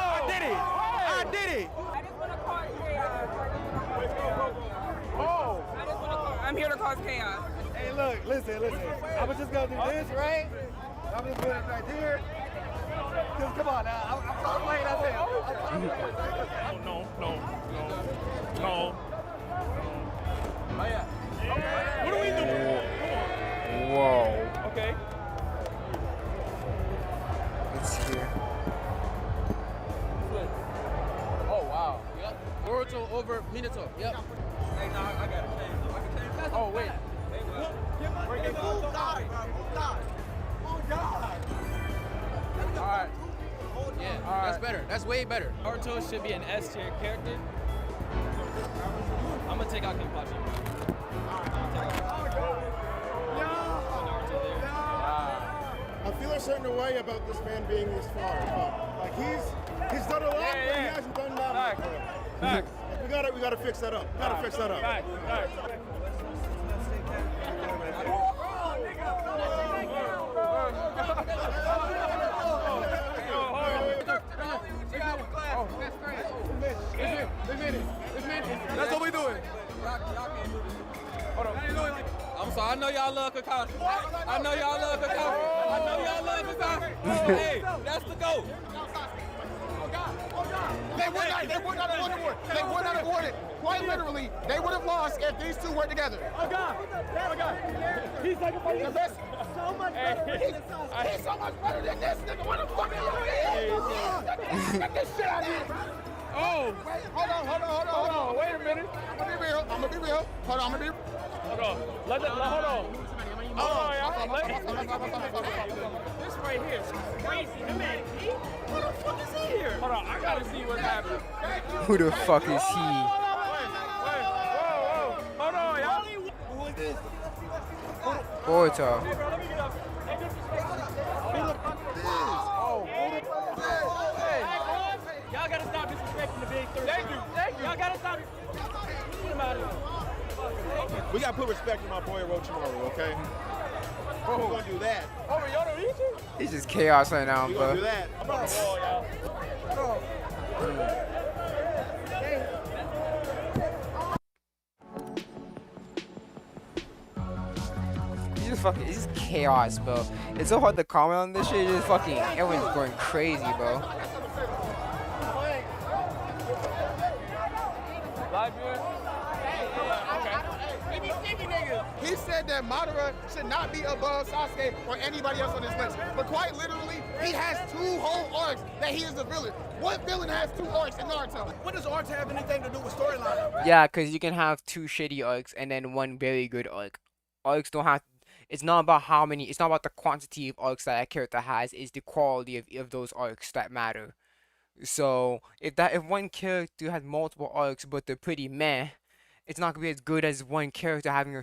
I did it. I'm here to cause chaos. Hey, look, listen. I was just gonna do this, right? I'm just doing it right here. Cause come on now, I'm playing up here. No. Naruto over Minato. Yep. Hey, no, I got to change though. I can change that. Oh, wait. Alright. Yeah, All that's right. better. That's way better. Naruto should be an S tier character. I'm gonna take out Kenpachi. I feel a certain way about this man being this far. Like he's done a lot, but he hasn't done that much. Facts. We gotta fix that up. Gotta fix that up. Facts. That's what we doing. Hold on. I'm sorry. I know y'all love Kakashi. I know y'all love Kakashi. Hey, that's the GOAT. They would not have won it. Quite literally, they would have lost if these two were together. Oh God! He's like the best. So much better. He's so much better than this nigga. What the fuck are you? Get this shit out of here. Oh! Wait, hold on. Wait a minute. I'm gonna be real. Hold on, I'm gonna be real. Hold on. Hold on. This right here is crazy. Who the fuck is he here? Hold on, I gotta see what's happening. Who the fuck is he? Whoa. Hold on, y'all. Who is this? Boruto. Hey, bro, let me get up. Hey, Y'all gotta stop disrespecting the big three. Thank you. Y'all gotta stop. Get him out of here. We gotta put respect on my boy Orochimaru, okay? We're gonna do that. Over Yoruichi? It's just chaos right now, We're gonna do bro. that. I'm on the wall, y'all. It's just chaos, bro. It's so hard to comment on this shit. It's just fucking, everyone's going crazy, bro. Live viewer? He said that Madara should not be above Sasuke or anybody else on this list. But quite literally, he has 2 whole arcs that he is the villain. What villain has 2 arcs in Naruto? What does arcs have anything to do with storyline? Yeah, because you can have 2 shitty arcs and then 1 very good arc. Arcs don't have. It's not about how many. It's not about the quantity of arcs that a character has. It's the quality of those arcs that matter. So if one character has multiple arcs but they're pretty meh, it's not gonna be as good as one character having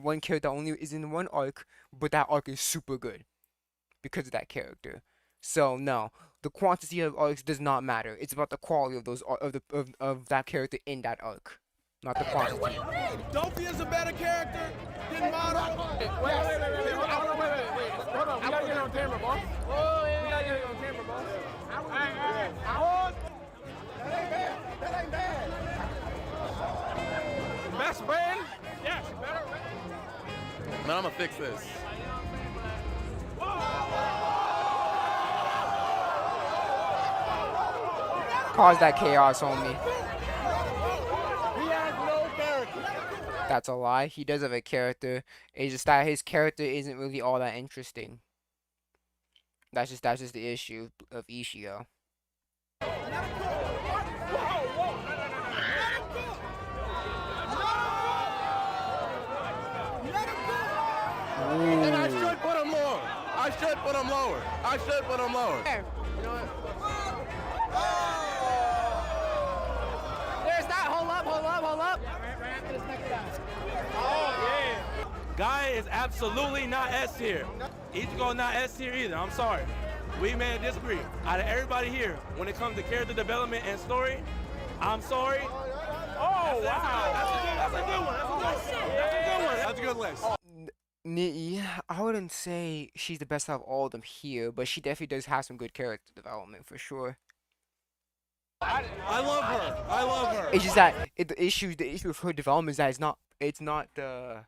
one character that only is in 1 arc, but that arc is super good because of that character. So no, the quantity of arcs does not matter. It's about the quality of those of that character in that arc, not the quantity. Dofi is a better character than Madara. Wait. Hold on, we gotta get it on camera, boss. We gotta get it on camera, boss. That ain't bad. Best friend? Yes, better. Man, I'm gonna fix this. Cause that chaos on me. He has no character. That's a lie. He does have a character. It's just that his character isn't really all that interesting. That's just the issue of Ishio. And I should put him lower. I should put him lower. You know what? There's that. Hold up. Guy is absolutely not S tier. Ichigo not S tier either. I'm sorry. We may disagree. Out of everybody here, when it comes to character development and story, I'm sorry. Oh, wow. That's a good one. That's a good list. I wouldn't say she's the best out of all of them here, but she definitely does have some good character development for sure. I love her. It's just that the issue of her development is that it's not the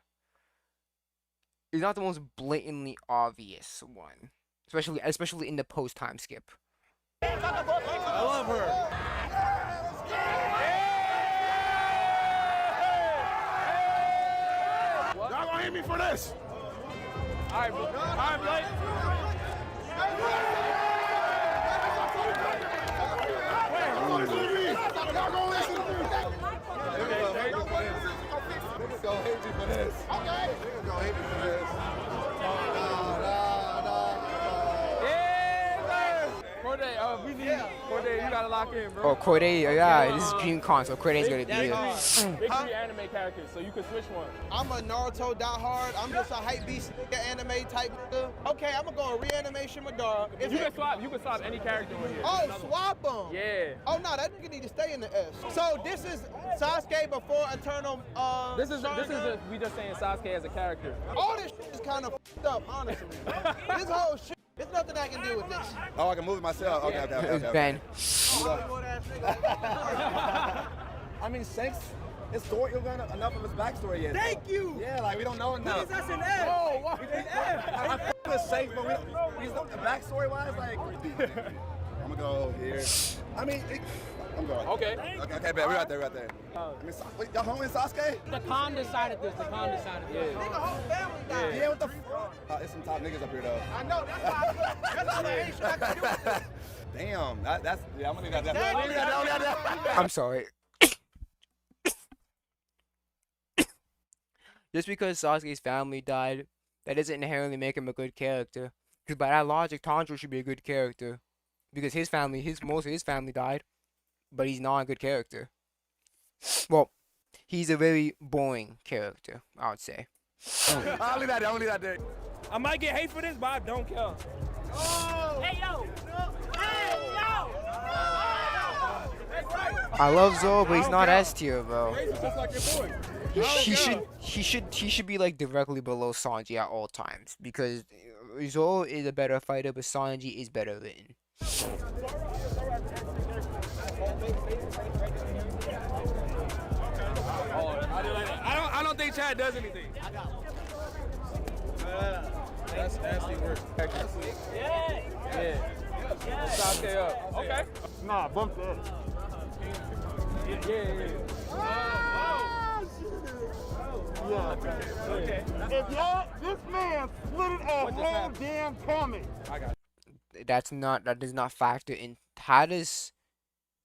most blatantly obvious one, especially in the post time skip. I love her. Y'all gonna hit me for this? All right, Blake. Y'all gonna listen to me? S. Okay. Nigga gonna hate me for this. Corday, we need Corday. You gotta lock in, bro. Oh, Corday, yeah, this is DreamCon, so Corday's gonna be here. Big three anime characters, so you can switch one. I'm a Naruto diehard. I'm just a hype beast anime type nigga. Okay, I'm gonna go reanimation Madara. You can swap any character on here. Oh, swap them. Yeah. Oh no, that nigga need to stay in the S. So this is Sasuke before Eternal. This is we just saying Sasuke as a character. All this shit is kind of f***ed up, honestly. This whole shit. There's nothing I can do with this. Oh, I can move it myself. Okay. It's Ben. I mean, Shanks, his story, you don't got enough of his backstory yet. Thank you. Yeah, like we don't know enough. That's an F. Oh, what? I f with Shanks, but we don't the backstory wise, like. I'm gonna go here. I mean, I'm going. Okay. Okay, bet. We're right there. I mean, wait, y'all home in Sasuke? The Khan decided this. The Khan decided this. Nigga, whole family died. Yeah, what the f? There's some top niggas up here though. I know. That's why I ain't shit I can do with this. Damn, that's yeah. I'm gonna need that. I'm sorry. Just because Sasuke's family died, that doesn't inherently make him a good character. Because by that logic, Tanjiro should be a good character. Because most of his family died, but he's not a good character. Well, he's a very boring character, I would say. I'll leave that there. I might get hate for this, but I don't care. Oh. Hey, yo. I love Zoro, but he's not S tier, bro. Just like your boy. He should be like directly below Sanji at all times because Zoro is a better fighter, but Sanji is better written. I don't think Chad does anything. That's nasty work. Yeah. Sasuke up. Okay. Nah, bump that. Yeah. Okay. If y'all, this man split it off whole damn tummy. I got it. That does not factor in. How does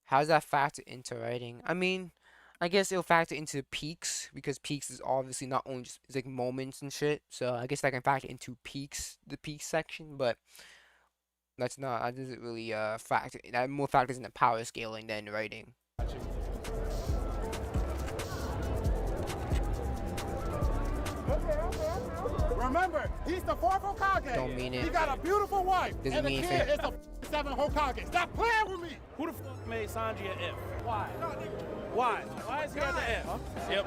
that factor into writing? I mean, I guess it'll factor into peaks because peaks is obviously not only just it's like moments and shit. So I guess that can factor into peaks, the peak section, but that doesn't really factor. That more factors into power scaling than writing. Remember, he's the fourth Hokage. Don't mean it. He got a beautiful wife. Doesn't and the mean kid it. is a 7 Hokage. Stop playing with me. Who the fuck made Sanji an F? Why? Why? Why is he at the F? Huh? Yep.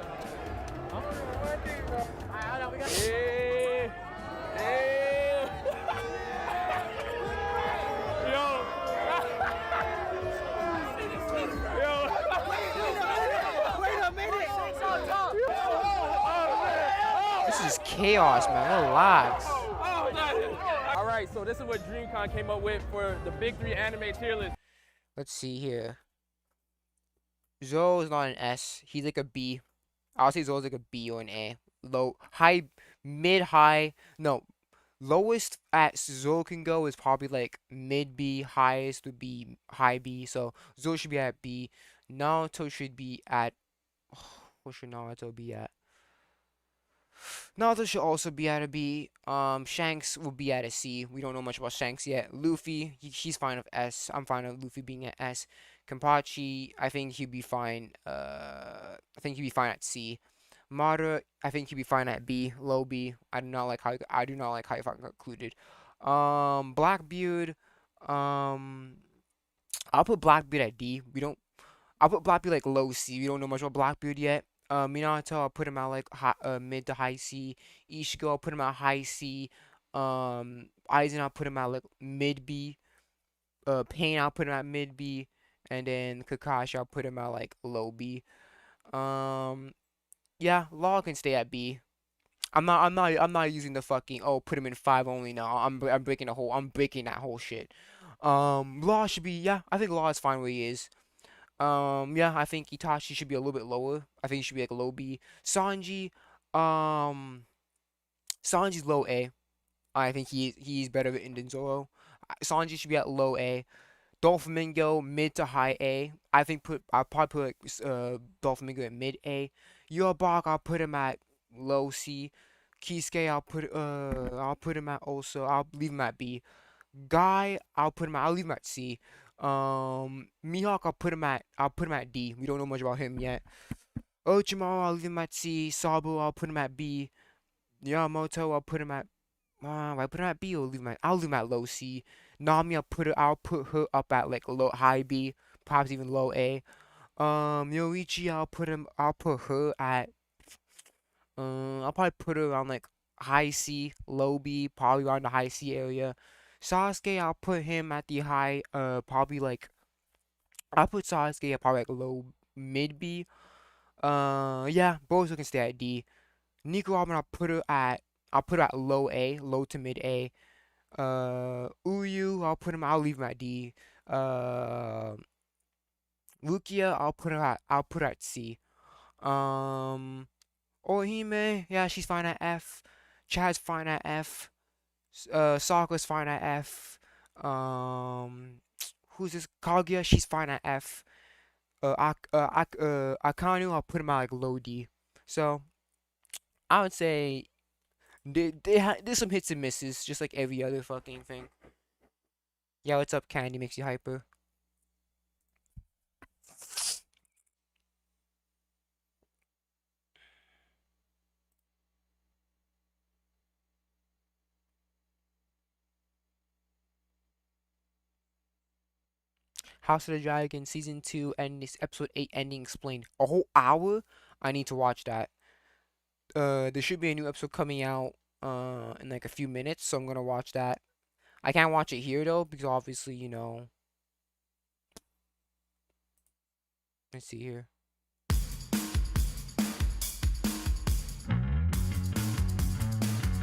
Wait a minute. This is chaos, man. Relax. All right, so this is what DreamCon came up with for the big three anime tier list. Let's see here. Zoro is not an S. He's like a B. I'll say Zoro's like a B or an A. Lowest at Zoro can go is probably like mid B. Highest would be high B. So Zoro should be at B. Naruto should be at. What should Naruto be at? Naruto should also be at a B. Shanks will be at a C. We don't know much about Shanks yet. Luffy, he's fine with S. I'm fine with Luffy being at S. Kenpachi, I think he'd be fine. I think he'd be fine at C. Madara, I think he'd be fine at B, low B. I do not like how he fucking concluded. Blackbeard, I'll put Blackbeard at D. I'll put Blackbeard like low C. We don't know much about Blackbeard yet. Minato, I'll put him at like mid to high C. Ichigo, I'll put him at high C. Aizen, I'll put him at like mid B. Pain, I'll put him at mid B. And then Kakashi, I'll put him at like low B. Yeah, Law can stay at B. I'm not using the fucking put him in 5 only now. I'm breaking that whole shit. Law should be, yeah, I think Law is fine where he is. Yeah, I think Itachi should be a little bit lower. I think he should be like a low B. Sanji's low A. I think he's better than Zoro. Sanji should be at low A. Doflamingo mid to high A. I'll probably put Doflamingo at mid A. Yobok, I'll put him at low C. Kisuke, I'll put him at also. I'll leave him at B. Guy, I'll leave him at C. Mihawk, I'll put him at D. We don't know much about him yet. Orochimaru, I'll leave him at C. Sabo, I'll put him at B. Yamamoto, I'll put him at I put him at B or I'll leave him at low C. Nami, I'll put her up at like high B, perhaps even low A. Yoichi, I'll put her at I'll probably put her around like high C, low B, probably around the high C area. Sasuke, I'll put him at the high, probably like I'll put Sasuke at probably like low mid B. Yeah, Boruto can stay at D. Nico Robin, I'll put her at low A, low to mid A. Uyu, I'll leave him at D. Rukia, I'll put her at C. Orihime, yeah, she's fine at F. Chad's fine at F. Sakura's fine at F. Who's this? Kaguya, she's fine at F. Akanu, I'll put him at like low D. So I would say there's some hits and misses, just like every other fucking thing. Yeah, what's up, Candy? Makes you hyper. House of the Dragon Season 2 and this Episode 8 ending explained. A whole hour? I need to watch that. There should be a new episode coming out in like a few minutes, so I'm gonna watch that. I can't watch it here though, because obviously, you know. Let's see here.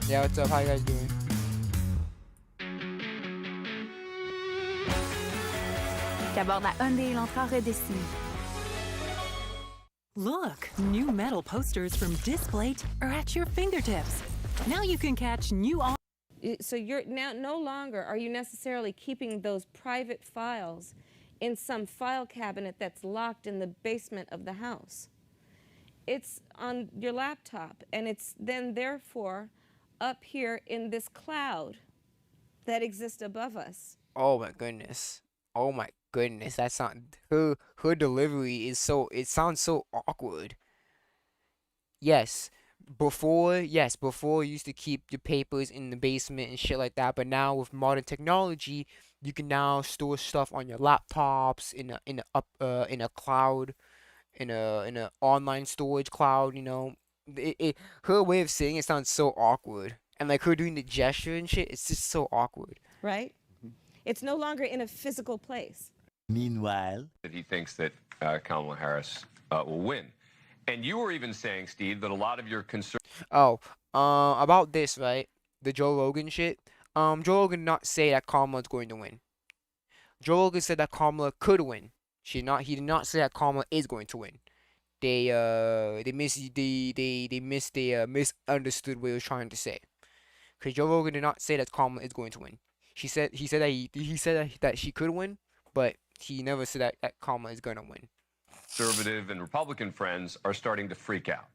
Yeah, what's up? How you guys doing? Qu'aborde la Hyundai Elantra redessinée. Look, new metal posters from Displate are at your fingertips. Now you can catch new on. So you're now no longer are you necessarily keeping those private files in some file cabinet that's locked in the basement of the house. It's on your laptop, and it's then therefore up here in this cloud that exists above us. Oh my goodness. Oh my goodness. That's not her delivery is it sounds so awkward. Before you used to keep your papers in the basement and shit like that, but now with modern technology, you can now store stuff on your laptops in a cloud, in a online storage cloud, you know. Her way of saying it sounds so awkward. And like her doing the gesture and shit, it's just so awkward. Right? It's no longer in a physical place. Meanwhile, that he thinks that Kamala Harris will win. And you were even saying, Steve, that a lot of your concern. About this, right? The Joe Rogan shit. Joe Rogan did not say that Kamala's going to win. Joe Rogan said that Kamala could win. He did not say that Kamala is going to win. They misunderstood what he was trying to say. Because Joe Rogan did not say that Kamala is going to win. He said that she could win, but he never said that Kamala is gonna win. Conservative and Republican friends are starting to freak out.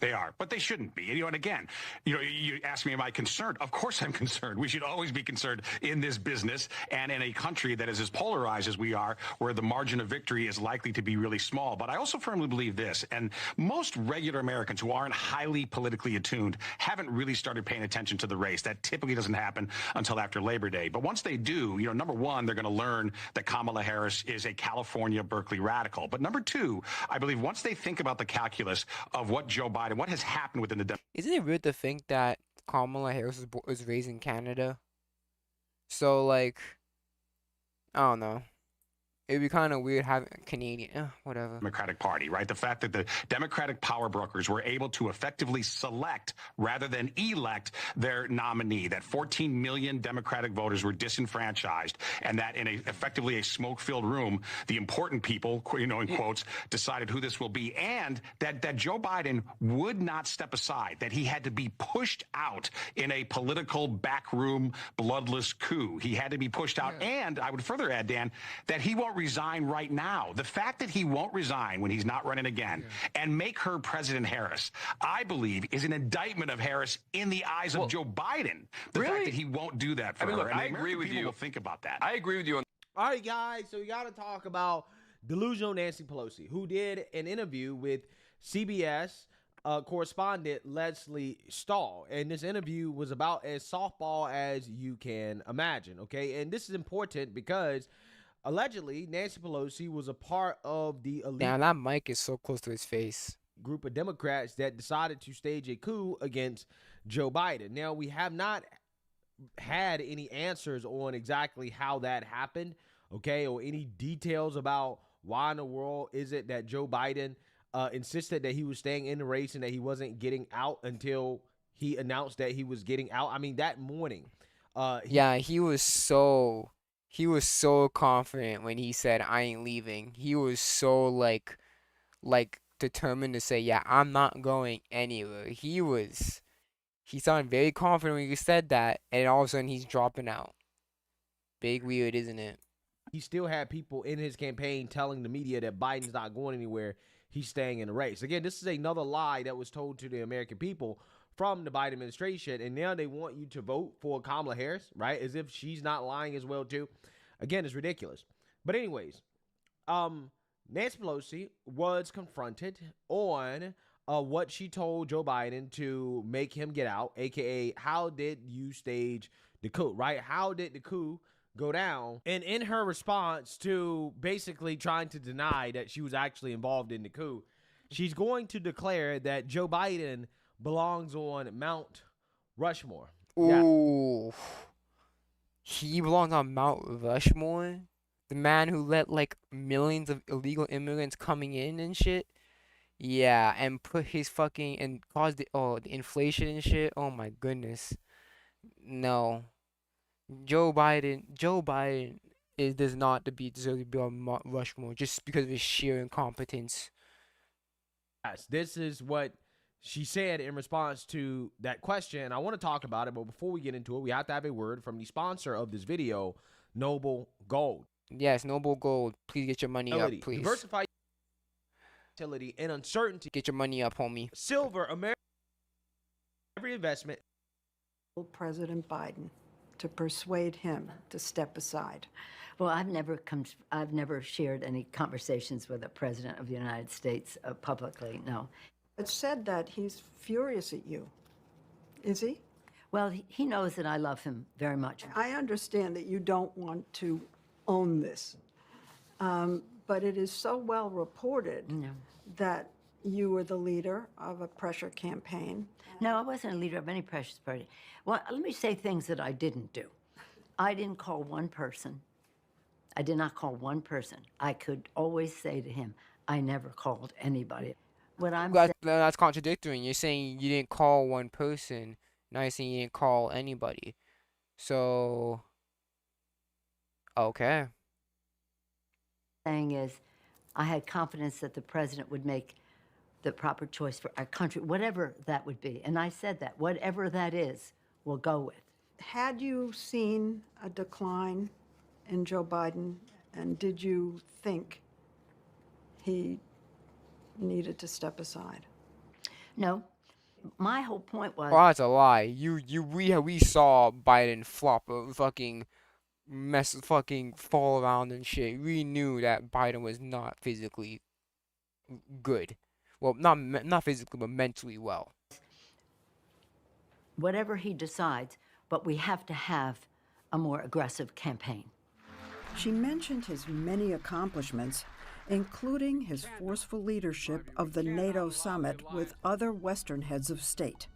They are, but they shouldn't be. And again, you ask me, am I concerned? Of course I'm concerned. We should always be concerned in this business and in a country that is as polarized as we are, where the margin of victory is likely to be really small. But I also firmly believe this, and most regular Americans who aren't highly politically attuned haven't really started paying attention to the race. That typically doesn't happen until after Labor Day. But once they do, number one, they're going to learn that Kamala Harris is a California Berkeley radical. But number two, I believe once they think about the calculus of what Joe Biden, what has happened within the... Isn't it weird to think that Kamala Harris was raised in Canada? So, like, I don't know. It'd be kind of weird having a Canadian, whatever. Democratic Party, right? The fact that the Democratic power brokers were able to effectively select rather than elect their nominee, that 14 million Democratic voters were disenfranchised, and that in effectively a smoke-filled room, the important people, in quotes, decided who this will be, and that Joe Biden would not step aside, that he had to be pushed out in a political backroom bloodless coup. He had to be pushed out, and I would further add, Dan, that he won't resign right now. The fact that he won't resign when he's not running again and make her President Harris, I believe, is an indictment of Harris in the eyes of Joe Biden. The fact that he won't do that for I mean, her. look, And I the agree American with people you. will think about that. I agree with you on. All right, guys, so we got to talk about delusional Nancy Pelosi, who did an interview with CBS correspondent Leslie Stahl. And this interview was about as softball as you can imagine, okay? And this is important because allegedly Nancy Pelosi was a part of the elite Damn, that mic is so close to his face. group of Democrats that decided to stage a coup against Joe Biden. Now, we have not had any answers on exactly how that happened, okay, or any details about why in the world is it that Joe Biden insisted that he was staying in the race and that he wasn't getting out until he announced that he was getting out. I mean, that morning. He was so confident when he said, I ain't leaving. He was so like determined to say, yeah, I'm not going anywhere. He sounded very confident when he said that, and all of a sudden he's dropping out. Big weird, isn't it? He still had people in his campaign telling the media that Biden's not going anywhere. He's staying in the race. Again, this is another lie that was told to the American people from the Biden administration, and now they want you to vote for Kamala Harris, right? As if she's not lying as well, too. Again, it's ridiculous. But anyways, Nancy Pelosi was confronted on what she told Joe Biden to make him get out, a.k.a. how did you stage the coup, right? How did the coup go down? And in her response to basically trying to deny that she was actually involved in the coup, she's going to declare that Joe Biden belongs on Mount Rushmore. Ooh. He belongs on Mount Rushmore? The man who let like millions of illegal immigrants coming in and shit? Yeah, and put his fucking and caused the inflation and shit. Oh my goodness. No. Joe Biden does not deserve to be on Mount Rushmore just because of his sheer incompetence. Yes, this is what she said in response to that question. I want to talk about it, but before we get into it, we have to have a word from the sponsor of this video, Noble Gold. Yes, Noble Gold. Please get your money up, please. Diversify utility and uncertainty. Get your money up, homie. Silver, every investment. President Biden to persuade him to step aside. Well, I've never shared any conversations with a president of the United States publicly. No. It's said that he's furious at you. Is he? Well, he knows that I love him very much. I understand that you don't want to own this, but it is so well reported that you were the leader of a pressure campaign. No, I wasn't a leader of any pressure party. Well, let me say things that I didn't do. I didn't call one person. I did not call one person. I could always say to him, I never called anybody. What I'm saying, that's contradictory. You're saying you didn't call one person. Now you're saying you didn't call anybody. So, okay. saying is, I had confidence that the president would make the proper choice for our country, whatever that would be. And I said that, whatever that is, we'll go with. Had you seen a decline in Joe Biden, and did you think he needed to step aside? No. My whole point was... Oh, that's a lie. We saw Biden flop, fucking fall around and shit. We knew that Biden was not physically good. Well, not physically, but mentally well. Whatever he decides, but we have to have a more aggressive campaign. She mentioned his many accomplishments, including his forceful leadership of the NATO summit with other Western heads of state.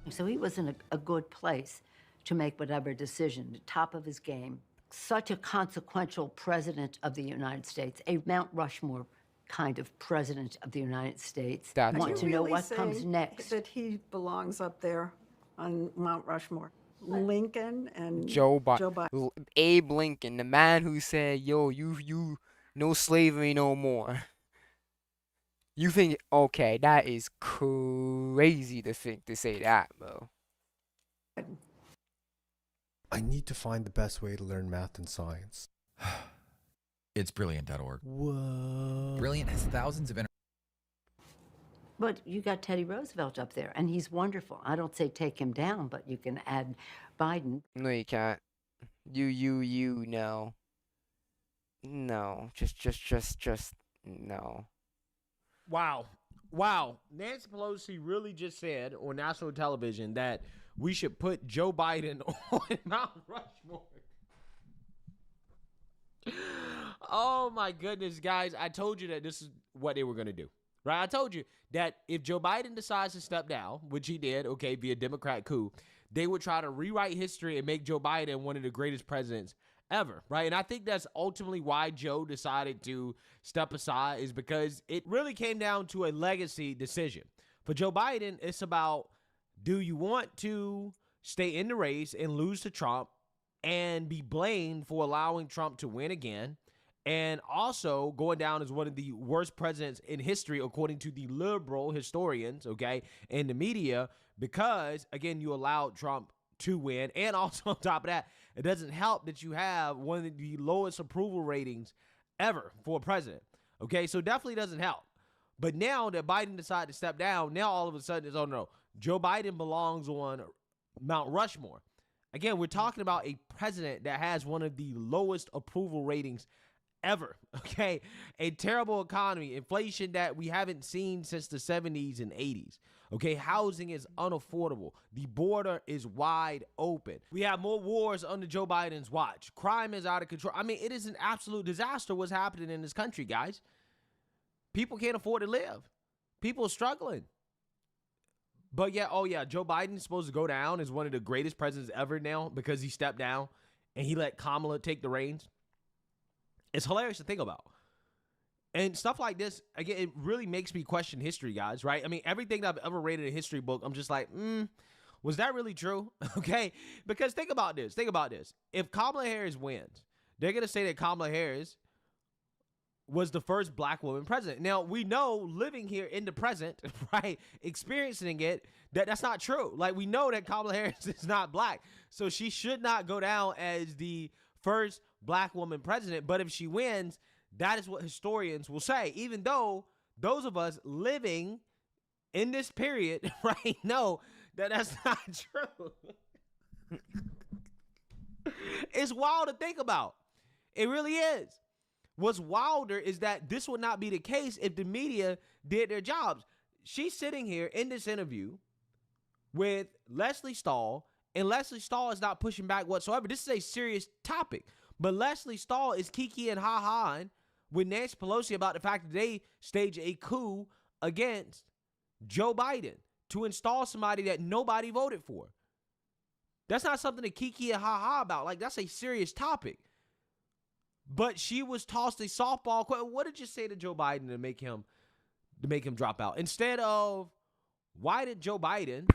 So he was in a good place to make whatever decision, the top of his game. Such a consequential president of the United States, a Mount Rushmore kind of president of the United States. Want to know what comes next. That he belongs up there on Mount Rushmore. Lincoln and Joe Biden. Abe Lincoln, the man who said, yo, you no slavery no more. You think, okay, that is crazy to say that, bro. I need to find the best way to learn math and science. It's brilliant.org. Whoa. Brilliant has thousands of But you got Teddy Roosevelt up there, and he's wonderful. I don't say take him down, but you can add Biden. No, you can't. No. No. Just, no. Wow. Nancy Pelosi really just said on national television that we should put Joe Biden on Mount Rushmore. Oh, my goodness, guys. I told you that this is what they were going to do. Right? I told you that if Joe Biden decides to step down, which he did, okay, via Democrat coup, they would try to rewrite history and make Joe Biden one of the greatest presidents ever, right? And I think that's ultimately why Joe decided to step aside, is because it really came down to a legacy decision. For Joe Biden, it's about, do you want to stay in the race and lose to Trump and be blamed for allowing Trump to win again, and also going down as one of the worst presidents in history, according to the liberal historians, okay, and the media, because, again, you allowed Trump to win. And also, on top of that, it doesn't help that you have one of the lowest approval ratings ever for a president, okay? So definitely doesn't help. But now that Biden decided to step down, now all of a sudden it's, oh, no, Joe Biden belongs on Mount Rushmore. Again, we're talking about a president that has one of the lowest approval ratings ever, okay? A terrible economy, inflation that we haven't seen since the 70s and 80s, okay? Housing is unaffordable. The border is wide open. We have more wars under Joe Biden's watch. Crime is out of control. I mean, it is an absolute disaster what's happening in this country, guys. People can't afford to live. People are struggling. But yeah, oh yeah, Joe Biden's supposed to go down as one of the greatest presidents ever now because he stepped down and he let Kamala take the reins. It's hilarious to think about. And stuff like this, again, it really makes me question history, guys, right? I mean, everything that I've ever read in a history book, I'm just like, was that really true? Okay? Because think about this. If Kamala Harris wins, they're going to say that Kamala Harris was the first black woman president. Now, we know, living here in the present, right, experiencing it, that's not true. Like, we know that Kamala Harris is not black. So she should not go down as the first black woman president. But if she wins, that is what historians will say, even though those of us living in this period, right, know that that's not true. It's wild to think about. It really is. What's wilder is that this would not be the case if the media did their jobs. She's sitting here in this interview with Leslie Stahl, and Leslie Stahl is not pushing back whatsoever. This is a serious topic. But Leslie Stahl is kiki and ha-haing with Nancy Pelosi about the fact that they staged a coup against Joe Biden to install somebody that nobody voted for. That's not something to kiki and ha-ha about. Like, that's a serious topic. But she was tossed a softball. What did you say to Joe Biden to make him drop out? Instead of, why did Joe Biden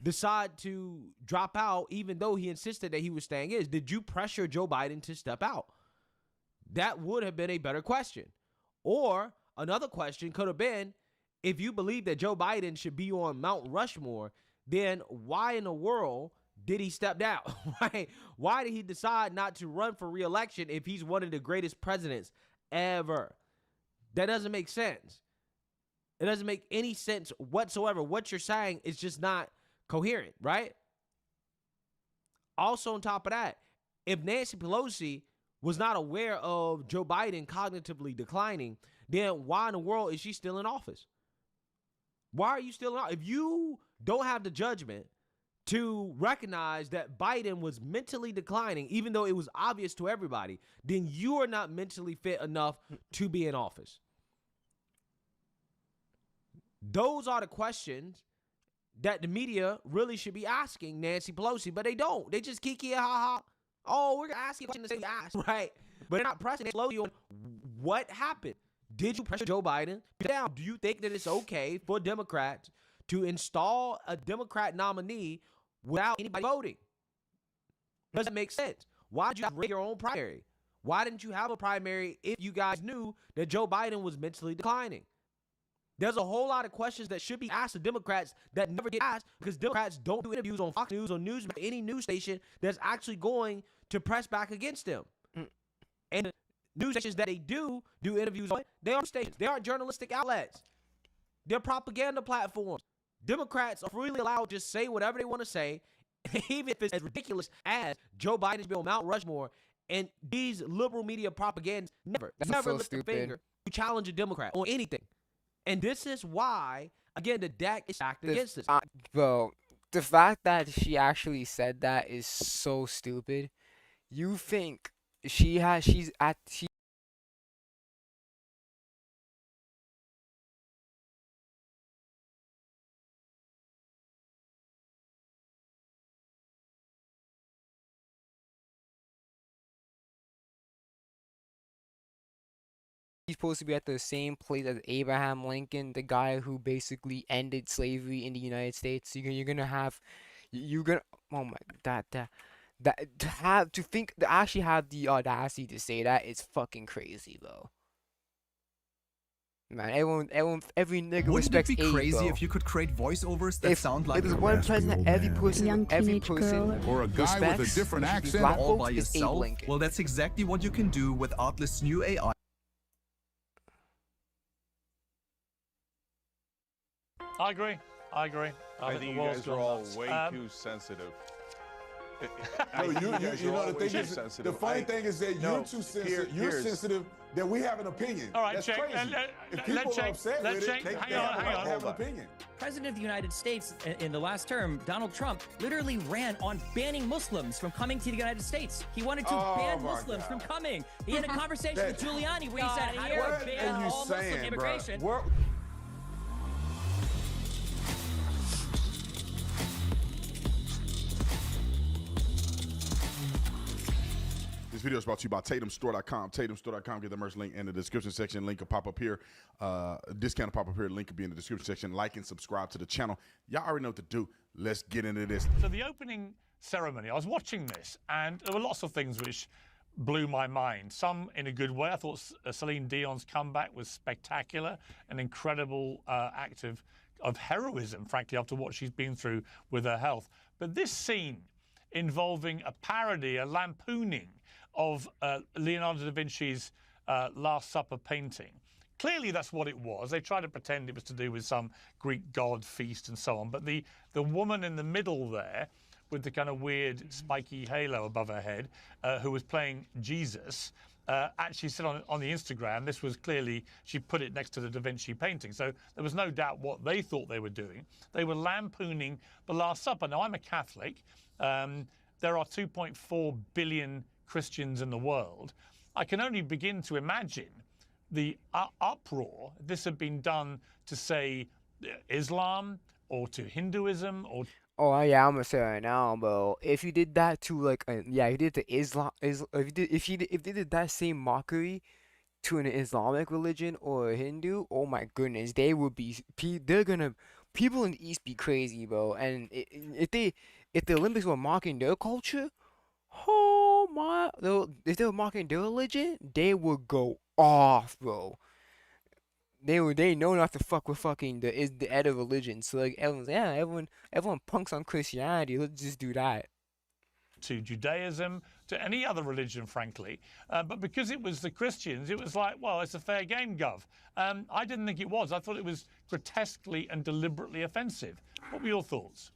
decide to drop out even though he insisted that he was staying in? Did you pressure Joe Biden to step out? That would have been a better question. Or another question could have been, if you believe that Joe Biden should be on Mount Rushmore, then why in the world did he step down? Right? Why did he decide not to run for re-election if he's one of the greatest presidents ever? That doesn't make sense. It doesn't make any sense whatsoever. What you're saying is just not coherent, right? Also, on top of that, if Nancy Pelosi was not aware of Joe Biden cognitively declining, then why in the world is she still in office? Why are you still in office? If you don't have the judgment to recognize that Biden was mentally declining, even though it was obvious to everybody, then you are not mentally fit enough to be in office. Those are the questions that the media really should be asking Nancy Pelosi, but they don't. They just kiki and ha-ha. Oh, we're going to ask you a question to say ask, right? But they're not pressing Pelosi on what happened. Did you pressure Joe Biden down? Do you think that it's okay for Democrats to install a Democrat nominee without anybody voting? Doesn't make sense. Why did you rig your own primary? Why didn't you have a primary if you guys knew that Joe Biden was mentally declining? There's a whole lot of questions that should be asked to Democrats that never get asked because Democrats don't do interviews on Fox News or news, any news station that's actually going to press back against them. And news stations that they do interviews on, they aren't stations. They aren't journalistic outlets. They're propaganda platforms. Democrats are freely allowed to say whatever they want to say, even if it's as ridiculous as Joe Biden's been on Mount Rushmore, and these liberal media propagandists never so lift a stupid. finger to challenge a Democrat on anything. And this is why, again, the DAC is stacked against this. Bro, the fact that she actually said that is so stupid. You think she's supposed to be at the same place as Abraham Lincoln, the guy who basically ended slavery in the United States. You're gonna have, oh my, to actually have the audacity to say that is fucking crazy, bro. Man, every nigga Wouldn't it respects be Abe, crazy bro. if you could create voiceovers that sound like If there's a one raspy president, old every man? person, or a guy with a respects, different should be accent black all folks, by is Abe yourself? Lincoln. Well, that's exactly what you can do with Atlas' new AI. I agree. I think you guys are all way too sensitive. No, you know the thing is, the funny thing is that you're too sensitive. You're sensitive that we have an opinion. All right, that's check. crazy. If people are upset with it, they have an opinion. President of the United States in the last term, Donald Trump, literally ran on banning Muslims from coming to the United States. He wanted to ban Muslims from coming. He had a conversation with Giuliani where he said, how do I ban all Muslim immigration? This video is brought to you by TatumStore.com. TatumStore.com. Get the merch link in the description section. Link will pop up here. Discount will pop up here. Link will be in the description section. Like and subscribe to the channel. Y'all already know what to do. Let's get into this. So the opening ceremony, I was watching this, and there were lots of things which blew my mind. Some in a good way. I thought Celine Dion's comeback was spectacular, an incredible act of heroism, frankly, after what she's been through with her health. But this scene involving a parody, a lampooning of Leonardo da Vinci's Last Supper painting. Clearly that's what it was. They tried to pretend it was to do with some Greek god feast and so on. But the woman in the middle there with the kind of weird spiky halo above her head, who was playing Jesus, actually said on the Instagram, this was clearly, she put it next to the Da Vinci painting. So there was no doubt what they thought they were doing. They were lampooning the Last Supper. Now, I'm a Catholic. There are 2.4 billion Christians in the world. I can only begin to imagine the uproar if this had been done to, say, Islam or to Hinduism or... Oh yeah, I'm gonna say right now, bro. If you did that to like, you did to Islam, if you did that same mockery to an Islamic religion or a Hindu, oh my goodness, they would be. People in the East be crazy, bro. And if the Olympics were mocking their culture, oh my, if they were mocking their religion, they would go off, bro. They know not to fuck with fucking the other religion. So like everyone punks on Christianity. Let's just do that. To Judaism, to any other religion, frankly. But because it was the Christians, it was like, well, it's a fair game, Gov. I didn't think it was. I thought it was grotesquely and deliberately offensive. What were your thoughts?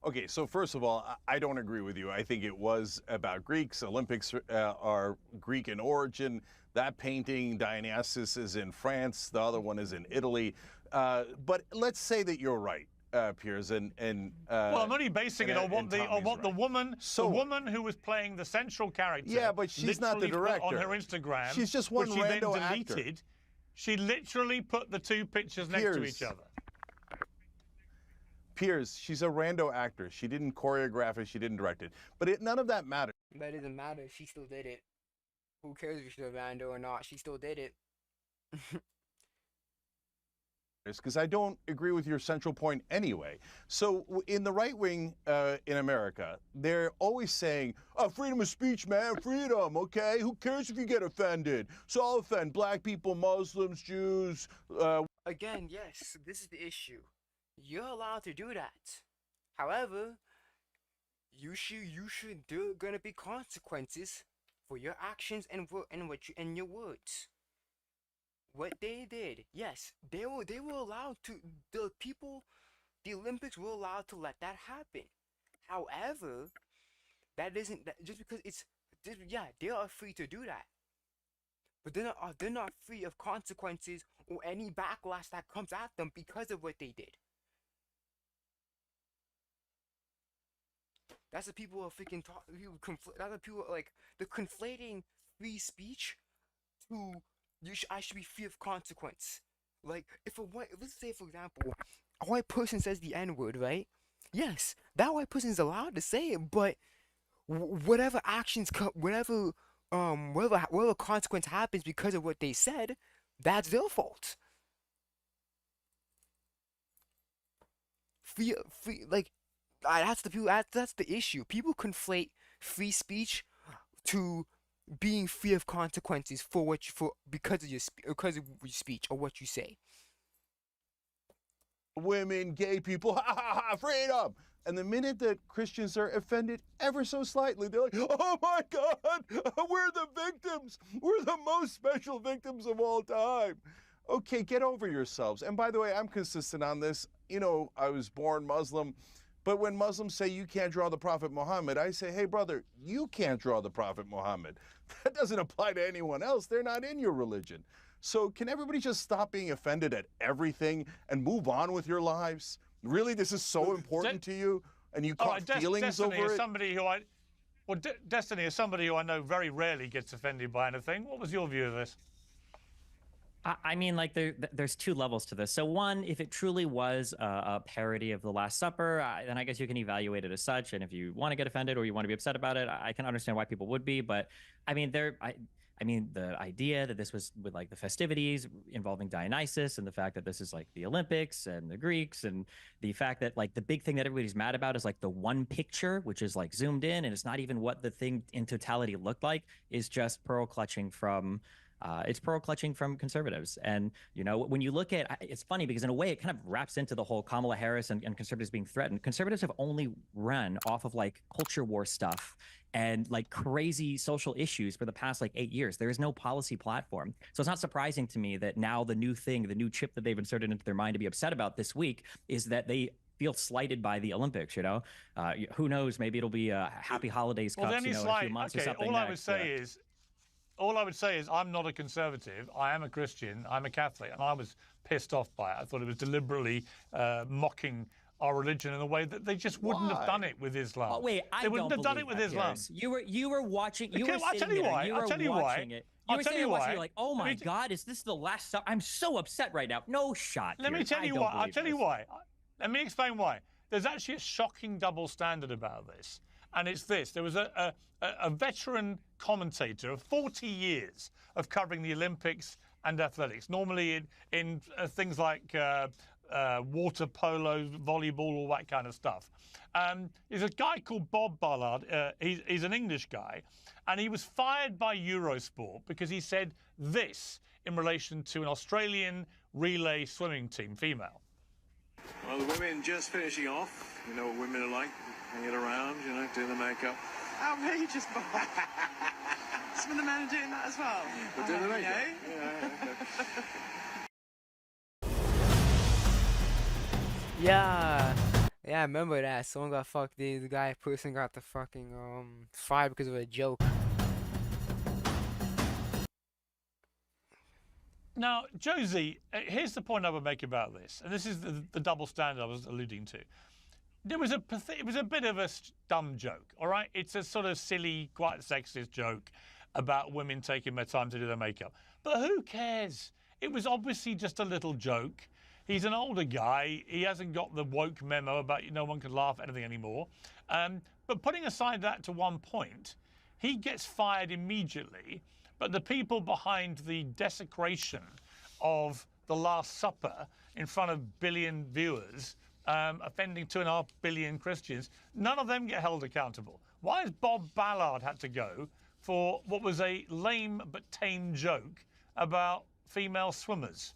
Okay, so first of all, I don't agree with you. I think it was about Greeks. Olympics are Greek in origin. That painting, Dionysus, is in France. The other one is in Italy. But let's say that you're right, Piers. Well, I'm only basing it on what the woman who was playing the central character. Yeah, but she's not the director. Put on her Instagram. She's just one which she rando then deleted. actor. She literally put the two pictures next to each other. Piers, she's a rando actor. She didn't choreograph it. She didn't direct it. But none of that matters. That doesn't matter. She still did it. Who cares if she's a rando or not? She still did it. Because I don't agree with your central point anyway. So in the right wing in America, they're always saying, oh, freedom of speech, man, freedom, okay? Who cares if you get offended? So I'll offend black people, Muslims, Jews. Again, yes, this is the issue. You're allowed to do that. However, there are gonna be consequences for your actions and your words. What they did, yes, they were allowed to. The Olympics were allowed to let that happen. However, just because they are free to do that, but they're not free of consequences or any backlash that comes at them because of what they did. That's what people are freaking that's what people are like. They're conflating free speech to I should be free of consequence. Like let's say for example, a white person says the N-word, right? Yes, that white person is allowed to say it, but whatever actions come, whatever consequence happens because of what they said, that's their fault. That's the issue. People conflate free speech to being free of consequences because of your speech or what you say. Women, gay people, ha ha ha, freedom. And the minute that Christians are offended ever so slightly, they're like, oh my God, we're the victims. We're the most special victims of all time. Okay, get over yourselves. And by the way, I'm consistent on this. You know, I was born Muslim, but when Muslims say you can't draw the Prophet Muhammad, I say, hey brother, you can't draw the Prophet Muhammad. That doesn't apply to anyone else. They're not in your religion. So can everybody just stop being offended at everything and move on with your lives? Really, this is so important to you, and you caught feelings Destiny over is it? somebody who Destiny is somebody who I know very rarely gets offended by anything. What was your view of this? I mean, like there's two levels to this. So one, if it truly was a parody of the Last Supper, then I guess you can evaluate it as such. And if you want to get offended or you want to be upset about it, I can understand why people would be. But I mean, I mean, the idea that this was with like the festivities involving Dionysus and the fact that this is like the Olympics and the Greeks and the fact that like the big thing that everybody's mad about is like the one picture, which is like zoomed in and it's not even what the thing in totality looked like, is just pearl clutching from conservatives. And, you know, when you look at, it's funny because in a way it kind of wraps into the whole Kamala Harris and conservatives being threatened. Conservatives have only run off of like culture war stuff and like crazy social issues for the past like 8 years. There is no policy platform. So it's not surprising to me that now the new chip that they've inserted into their mind to be upset about this week is that they feel slighted by the Olympics, you know? Who knows, maybe it'll be a Happy Holidays Cups, you know, in a few months or something. All I would say is I'm not a conservative. I am a Christian. I'm a Catholic. And I was pissed off by it. I thought it was deliberately mocking our religion in a way that they just wouldn't have done it with Islam. Oh, wait, they wouldn't have done it with Islam. You were watching. You were I'll tell you why. I'll tell you why. You were sitting watching. You're like, oh my God, is this the Last Supper? I'm so upset right now. No shot. Let me tell you why. I'll tell you why. Let me explain why. There's actually a shocking double standard about this. And it's this. There was a veteran commentator of 40 years of covering the Olympics and athletics, normally in things like water polo, volleyball, all that kind of stuff. There's a guy called Bob Ballard. He's an English guy, and he was fired by Eurosport because he said this in relation to an Australian relay swimming team, female. Well, the women just finishing off. You know what women are like. Hanging around, you know, doing the makeup. Outrageous, Bob. Some of the men are doing that as well. They're doing the makeup. Yeah. Yeah, I remember that. Someone got fucked. The person got the fucking fired because of a joke. Now, Josie, here's the point I would make about this, and this is the double standard I was alluding to. It was a bit of a dumb joke, all right? It's a sort of silly, quite sexist joke about women taking their time to do their makeup. But who cares? It was obviously just a little joke. He's an older guy. He hasn't got the woke memo about no one can laugh at anything anymore. But putting aside that to one point, he gets fired immediately. But the people behind the desecration of the Last Supper in front of billion viewers, offending 2.5 billion Christians, none of them get held accountable. Why has Bob Ballard had to go for what was a lame but tame joke about female swimmers?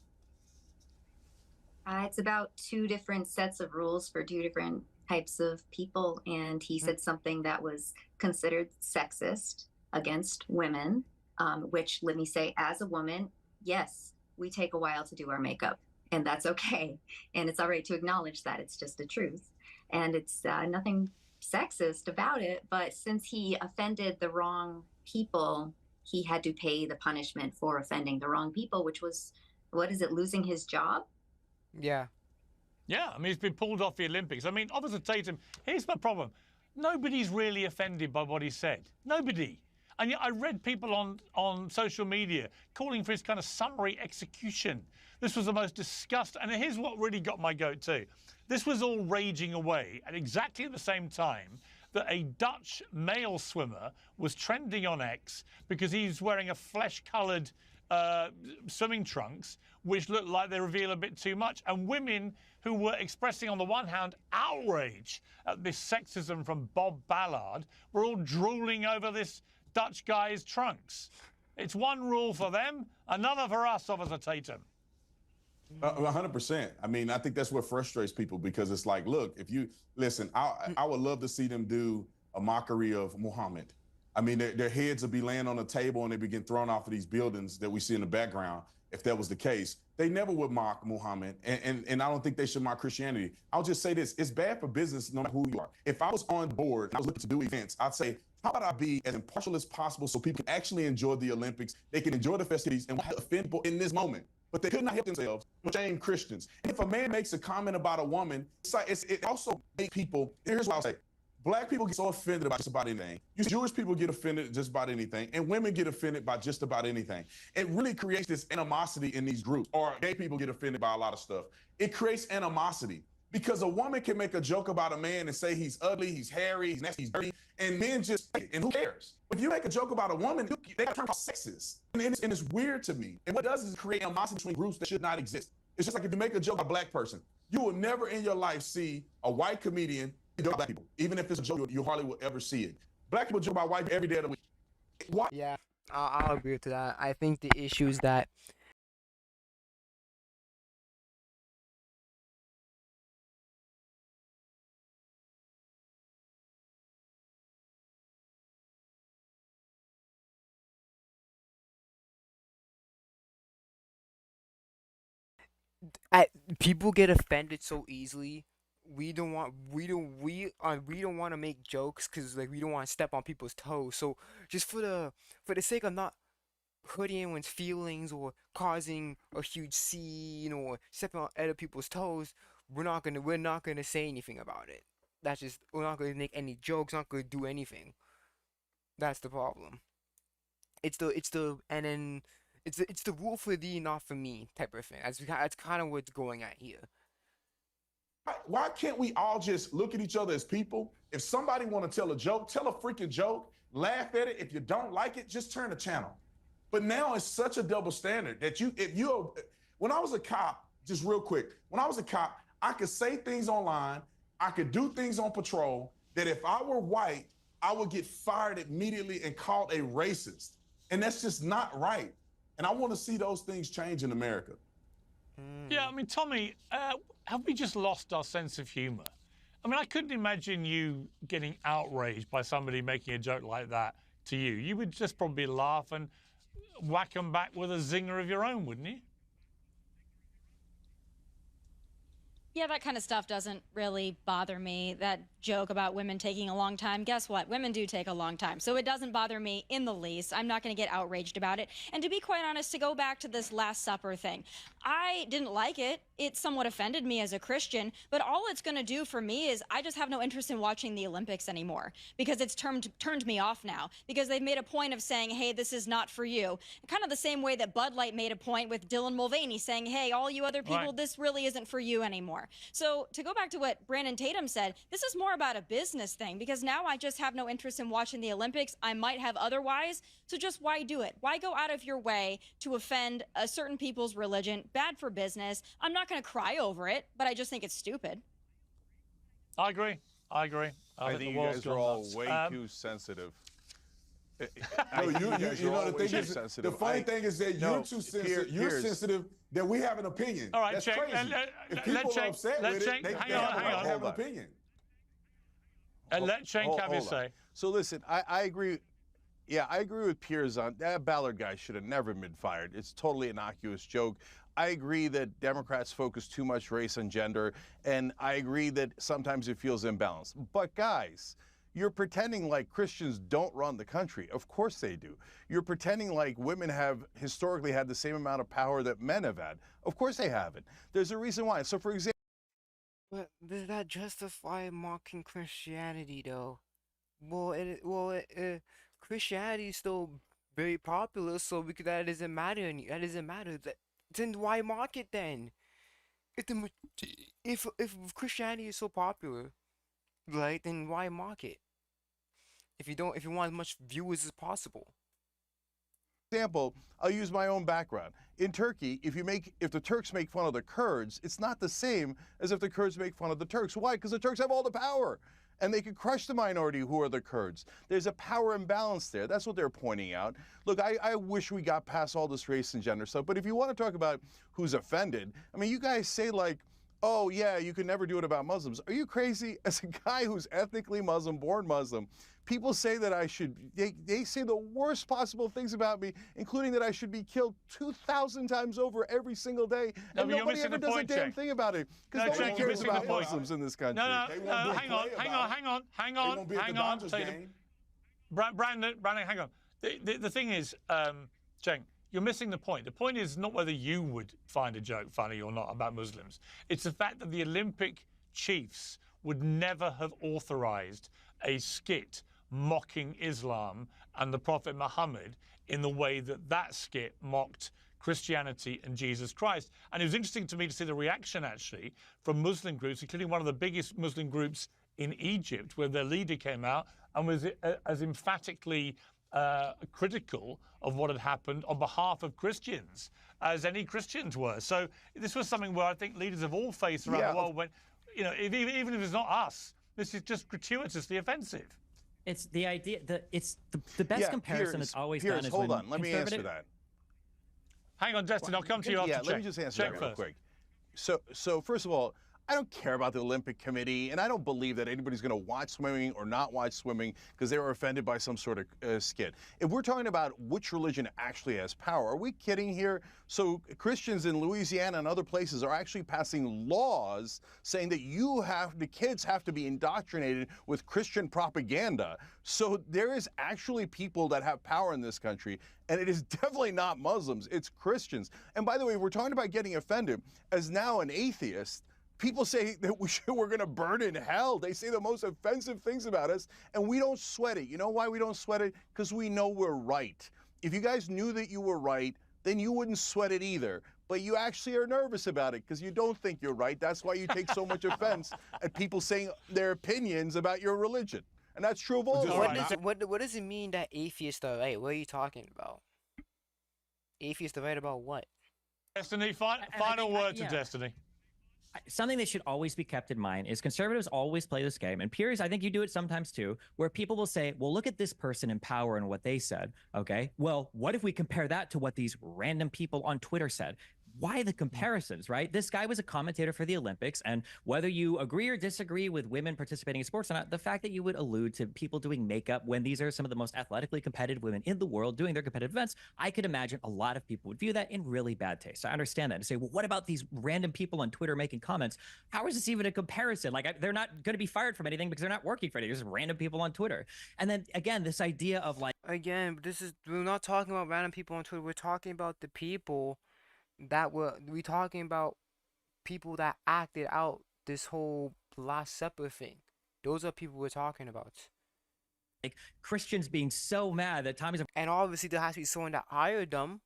It's about two different sets of rules for two different types of people, and he said something that was considered sexist, against women, which, let me say, as a woman, yes, we take a while to do our makeup, and that's okay. And it's all right to acknowledge that. It's just the truth. And it's nothing sexist about it. But since he offended the wrong people, he had to pay the punishment for offending the wrong people, which was, what is it, losing his job? Yeah. Yeah, I mean, he's been pulled off the Olympics. I mean, Officer Tatum, here's my problem. Nobody's really offended by what he said. Nobody. And yet I read people on social media calling for his kind of summary execution. This was the most disgusting. And here's what really got my goat too. This was all raging away at exactly the same time that a Dutch male swimmer was trending on X because he's wearing a flesh-coloured swimming trunks, which looked like they reveal a bit too much. And women who were expressing, on the one hand, outrage at this sexism from Bob Ballard were all drooling over this Dutch guy's trunks. It's one rule for them, another for us, Officer Tatum. 100%. I mean, I think that's what frustrates people, because it's like, look, if you listen, I would love to see them do a mockery of Muhammad. I mean, their heads would be laying on a table and they begin thrown off of these buildings that we see in the background. If that was the case, they never would mock Muhammad, and I don't think they should mock Christianity. I'll just say this: it's bad for business no matter who you are. If I was on board and I was looking to do events, I'd say, how about I be as impartial as possible so people can actually enjoy the Olympics, they can enjoy the festivities, and offend people in this moment. But they could not help themselves but shame Christians. And if a man makes a comment about a woman, it also makes people, here's what I'll say. Black people get so offended about just about anything. Jewish people get offended just about anything. And women get offended by just about anything. It really creates this animosity in these groups. Or gay people get offended by a lot of stuff. It creates animosity. Because a woman can make a joke about a man and say he's ugly, he's hairy, he's nasty, he's dirty, and men just, and who cares? If you make a joke about a woman, they got term called sexist. And it's weird to me. And what it does is create animosity between groups that should not exist. It's just like if you make a joke about a black person, you will never in your life see a white comedian joke about black people. Even if it's a joke, you hardly will ever see it. Black people joke about white people every day of the week. Why? Yeah, I'll agree to that. I think the issue is that people get offended so easily. We don't want to make jokes because like we don't want to step on people's toes. So just for the sake of not hurting anyone's feelings or causing a huge scene or stepping on other people's toes, we're not gonna say anything about it. We're not gonna make any jokes. Not gonna do anything. That's the problem. It's the rule for thee, not for me type of thing. That's kind of what's going at here. Why can't we all just look at each other as people? If somebody want to tell a joke, tell a freaking joke, laugh at it. If you don't like it, just turn the channel. But now it's such a double standard that when I was a cop, just real quick, when I was a cop, I could say things online, I could do things on patrol that if I were white, I would get fired immediately and called a racist. And that's just not right. And I want to see those things change in America. Yeah, I mean, Tommy, have we just lost our sense of humour? I mean, I couldn't imagine you getting outraged by somebody making a joke like that to you. You would just probably laugh and whack them back with a zinger of your own, wouldn't you? Yeah, that kind of stuff doesn't really bother me. That joke about women taking a long time, guess what? Women do take a long time. So it doesn't bother me in the least. I'm not going to get outraged about it. And to be quite honest, to go back to this Last Supper thing, I didn't like it. It somewhat offended me as a Christian, but all it's going to do for me is I just have no interest in watching the Olympics anymore because it's turned me off now because they've made a point of saying, hey, this is not for you. Kind of the same way that Bud Light made a point with Dylan Mulvaney saying, hey, all you other people, this really isn't for you anymore. So to go back to what Brandon Tatum said, this is more about a business thing because now I just have no interest in watching the Olympics. I might have otherwise. So just why do it? Why go out of your way to offend a certain people's religion? Bad for business. I'm not going to cry over it, but I just think it's stupid. I agree. I think you guys are all way too sensitive. No, you know, the thing is, the funny thing is that you're too sensitive. You're sensitive that we have an opinion. All right, that's Cenk, crazy. If people are upset with it, they have an opinion. And let Cenk have his say. So listen, I agree. Yeah, I agree with Piers on that. Ballard guy should have never been fired. It's totally innocuous joke. I agree that Democrats focus too much race and gender, and I agree that sometimes it feels imbalanced. But guys, you're pretending like Christians don't run the country. Of course they do. You're pretending like women have historically had the same amount of power that men have had. Of course they haven't. There's a reason why. So for example, But does that justify mocking Christianity, though? Christianity is still very popular, so that doesn't matter. That doesn't matter. Then why mock it then? If Christianity is so popular, right? Then why mock it? If you want as much viewers as possible. I'll use my own background. In Turkey, if the Turks make fun of the Kurds, it's not the same as if the Kurds make fun of the Turks. Why? Because the Turks have all the power, and they can crush the minority who are the Kurds. There's a power imbalance there. That's what they're pointing out. Look, I wish we got past all this race and gender stuff, but if you want to talk about who's offended, I mean, you guys say like, oh yeah, you can never do it about Muslims. Are you crazy? As a guy who's ethnically Muslim, born Muslim, people say that they say the worst possible things about me, including that I should be killed 2,000 times over every single day, and nobody ever does a damn thing about it, because nobody cares about Muslims in this country. No, hang on. Brandon, hang on. The thing is, Cenk, you're missing the point. The point is not whether you would find a joke funny or not about Muslims. It's the fact that the Olympic chiefs would never have authorized a skit mocking Islam and the Prophet Muhammad in the way that skit mocked Christianity and Jesus Christ. And it was interesting to me to see the reaction, actually, from Muslim groups, including one of the biggest Muslim groups in Egypt, where their leader came out and was as emphatically critical of what had happened on behalf of Christians as any Christians were. So this was something where I think leaders of all faiths around the world went, you know, even if it's not us, this is just gratuitously offensive. It's the idea that it's the best comparison that's always done is hold on, let me answer that. Hang on, Justin, I'll come to you after let me just answer that real quick. So first of all, I don't care about the Olympic Committee, and I don't believe that anybody's going to watch swimming or not watch swimming because they were offended by some sort of skit. If we're talking about which religion actually has power, are we kidding here? So Christians in Louisiana and other places are actually passing laws saying that the kids have to be indoctrinated with Christian propaganda. So there is actually people that have power in this country, and it is definitely not Muslims, it's Christians. And by the way, we're talking about getting offended. As now an atheist, people say that we're going to burn in hell. They say the most offensive things about us, and we don't sweat it. You know why we don't sweat it? Because we know we're right. If you guys knew that you were right, then you wouldn't sweat it either. But you actually are nervous about it because you don't think you're right. That's why you take so much offense at people saying their opinions about your religion. And that's true of all of us. What does it mean that atheists are right? What are you talking about? Atheists are right about what? Destiny, final word to Destiny. Something that should always be kept in mind is conservatives always play this game, and Piers, I think you do it sometimes too, where people will say, well, look at this person in power and what they said, okay? Well, what if we compare that to what these random people on Twitter said? Why the comparisons, right? This guy was a commentator for the Olympics, and whether you agree or disagree with women participating in sports or not, the fact that you would allude to people doing makeup when these are some of the most athletically competitive women in the world doing their competitive events, I could imagine a lot of people would view that in really bad taste. I understand that and say, well, what about these random people on Twitter making comments? How is this even a comparison? Like, they're not going to be fired from anything because they're not working for anything. There's just random people on Twitter. And then, again, this idea of like... Again, we're not talking about random people on Twitter. We're talking about the people we talking about people that acted out this whole Last Supper thing. Those are people we're talking about. Like Christians being so mad that Tommy's... And obviously there has to be someone that hired them.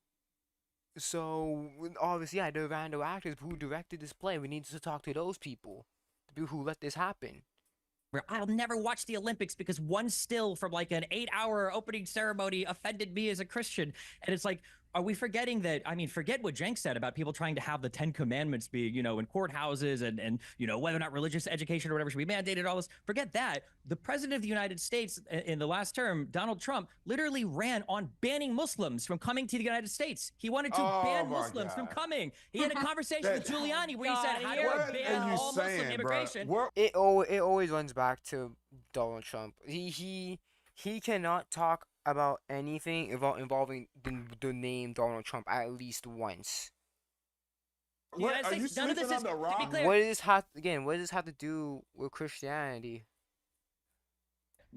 So obviously, yeah, the random actors who directed this play. We need to talk to those people. The people who let this happen. I'll never watch the Olympics because one still from like an 8-hour opening ceremony offended me as a Christian. And it's like, are we forgetting that? I mean, forget what Cenk said about people trying to have the 10 Commandments be, you know, in courthouses and you know, whether or not religious education or whatever should be mandated, all this. Forget that. The president of the United States in the last term, Donald Trump, literally ran on banning Muslims from coming to the United States. He wanted to ban Muslims from coming. He had a conversation with Giuliani where he said, how do I ban all Muslim immigration? It always runs back to Donald Trump. He cannot talk about anything involving the name Donald Trump at least once. What? Are you none of this sleeping is, under a to be rock? clear, What does this have again? What does this have to do with Christianity?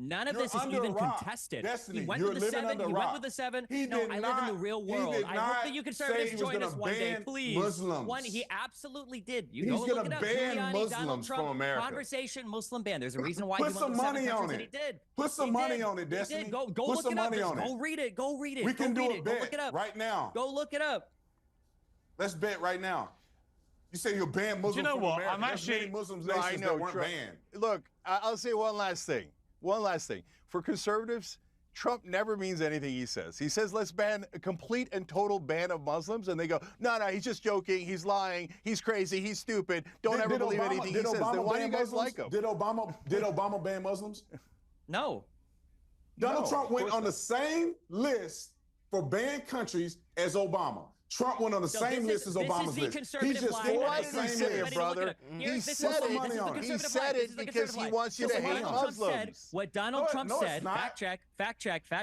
none of You're this is under even a rock. contested. Destiny, He went you're with the living 7. under a He went rock. with the 7. He No, did I live in the not- real he world. did I hope not that you say conservatives he was join gonna us one day, ban please. Muslims. He absolutely did. You He's go look gonna it up. ban Giuliani, Muslims Donald from Trump, America. conversation Muslim ban. There's a reason why Put he went some with 7 money countries on that he it. did. Put some He money did. on it, He Destiny. did. Go Put look some it up. money Just on go it. read it. Go read it. We Go can read do it. a Go look bet it up right now. Go look it up. Let's bet right now. You say you'll ban Muslims you know from what? America. I'm There's actually- many Muslim No, I nations know, that weren't Trump. banned. Look, I'll say one last thing. One last thing. For conservatives, Trump never means anything he says. He says, let's ban a complete and total ban of Muslims. And they go, no, he's just joking. He's lying. He's crazy. He's stupid. Don't ever believe anything he says. Then why do you guys like him? Did Obama ban Muslims? No. Donald No, Trump of went course on the not. same list for banned countries as Obama. Trump went on the same list as Obama's list. He's just lie. for Why the did he same say list. it, brother? He said it. He said it because he wants you to hate Muslims. What Donald Trump no, it's said, not. fact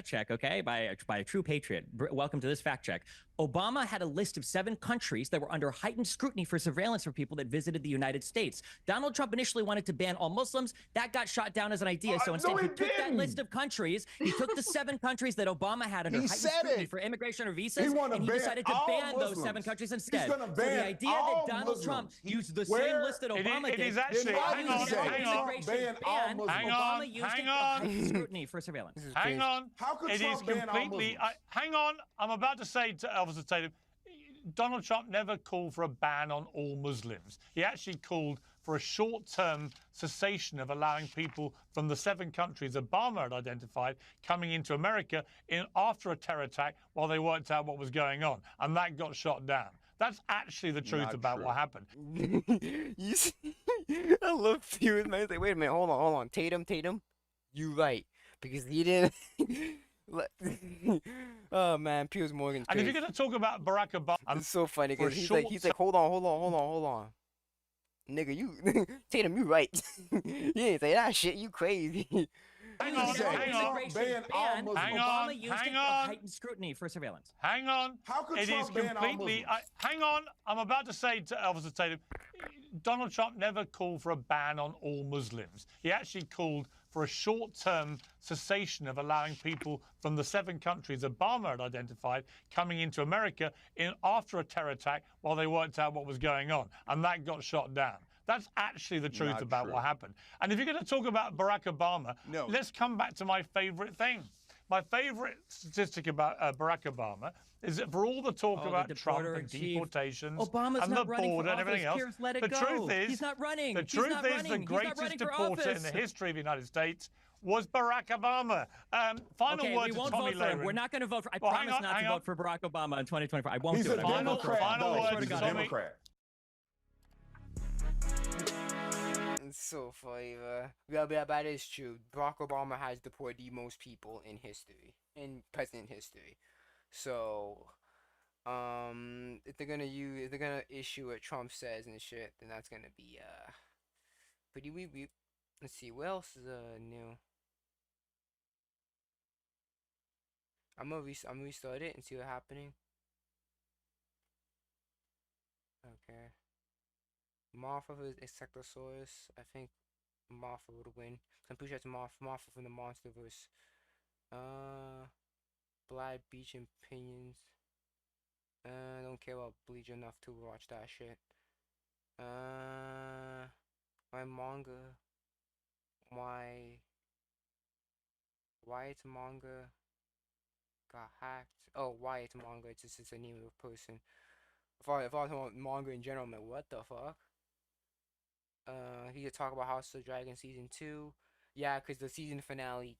check, okay, by a true patriot. Welcome to this fact check. Obama had a list of 7 countries that were under heightened scrutiny for surveillance for people that visited the United States. Donald Trump initially wanted to ban all Muslims. That got shot down as an idea. So instead, no, he it took that didn't. list of countries. He took the 7 countries that Obama had under He heightened said scrutiny it. for immigration or visas, He wanted and he to ban decided to all ban those Muslims. 7 countries He's instead. gonna So ban the idea all that Donald Trump Muslims. used the Where- same list that Obama it did. is actually- hang on, hang on. Immigration Ban all ban, Muslims. Hang Obama on, used it hang for on. heightened scrutiny for surveillance. Hang on. How could It is Trump ban all completely. Muslims? Hang on. I'm about to say to Officer Tatum, Donald Trump never called for a ban on all Muslims. He actually called for a short-term cessation of allowing people from the 7 countries Obama had identified coming into America after a terror attack while they worked out what was going on. And that got shot down. That's actually the truth Not about true. what happened. You see, I love you, man. It's like, wait a minute, hold on. Tatum, you right, because he didn't. Oh man, Piers Morgan's And if crazy. you're going to talk about Barack Obama, It's so funny for a because short he's like, hold on, nigga, you Tatum, you right. You ain't say that shit, you crazy. Hang on, hang on. Ban all Muslims. Hang Obama on, used hang it for on. heightened scrutiny for surveillance. Hang on. How could It is Trump ban all completely. Muslims? Hang on. I'm about to say to Officer Tatum, Donald Trump never called for a ban on all Muslims. He actually called for a short-term cessation of allowing people from the 7 countries Obama had identified coming into America after a terror attack while they worked out what was going on. And that got shot down. That's actually the truth Not about true. what happened. And if you're going to talk about Barack Obama, No. let's come back to my favorite thing. My favorite statistic about Barack Obama is that for all the talk Oh, about the Trump deporter and in chief. deportations Obama's and not the running for border and everything office. else, Pierce, let it the go. truth is, He's not running. The He's truth not is running. the He's not greatest running for deporter in office. the history of the United States was Barack Obama. Final Okay, word we to won't Tommy vote for him. Lehman. We're not going to vote for. I Well, hang promise on, not hang to on. vote for Barack Obama in 2024. I won't He's do a it. I won't vote for him. Democrat, Final though. word He's to a Tommy. Democrat. It's so funny, yeah, that is true. Barack Obama has deported the most people in history, in president history. So, if they're gonna issue what Trump says and shit, then that's gonna be pretty weep. Let's see, what else is new? I'm gonna restart it and see what's happening. Okay. Martha is Insectosaurus. I think Martha would win. I'm pretty sure it's Martha from the Monsterverse. Black Beach and Opinions. I don't care about Bleach enough to watch that shit. My manga. Why it's manga got hacked. Oh, why it's manga. It's just a name of a person. If I was talking about manga in general, I'm like, what the fuck? He could talk about House of the Dragon season 2. Yeah, because the season finale,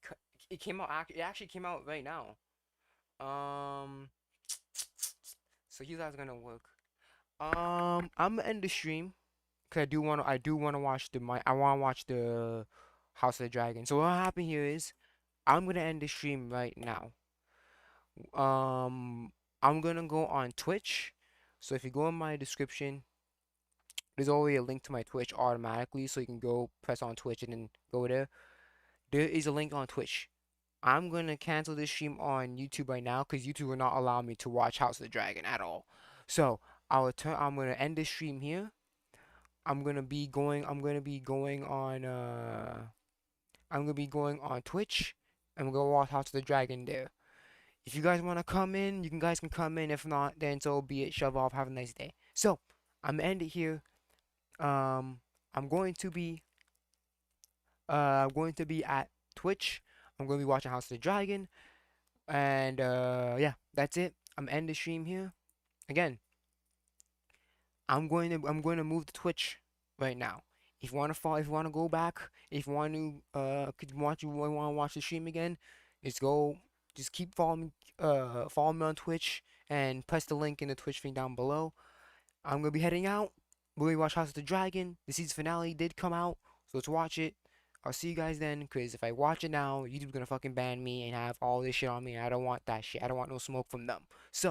it came out. It actually came out right now. So you guys are gonna work. I'm gonna end the stream, cause I do wanna watch I wanna watch the House of the Dragon. So what happened here is, I'm gonna end the stream right now. I'm gonna go on Twitch. So if you go in my description, there's already a link to my Twitch automatically, so you can go press on Twitch and then go there. There is a link on Twitch. I'm gonna cancel this stream on YouTube right now because YouTube will not allow me to watch House of the Dragon at all. So I'm gonna end this stream here. I'm gonna be going on Twitch. I'm gonna watch House of the Dragon there. If you guys wanna come in, guys can come in. If not, then so be it. Shove off. Have a nice day. So I'm gonna end it here. I'm going to be at Twitch. I'm going to be watching House of the Dragon. And yeah, that's it. I'm ending the stream here. Again, I'm going to move to Twitch right now. If you want to go back, if you want to want to watch the stream again, just keep following me on Twitch and press the link in the Twitch thing down below. I'm gonna be heading out. We're gonna watch House of the Dragon. The season finale did come out, so let's watch it. I'll see you guys then, because if I watch it now, YouTube's gonna fucking ban me and have all this shit on me, and I don't want that shit. I don't want no smoke from them. So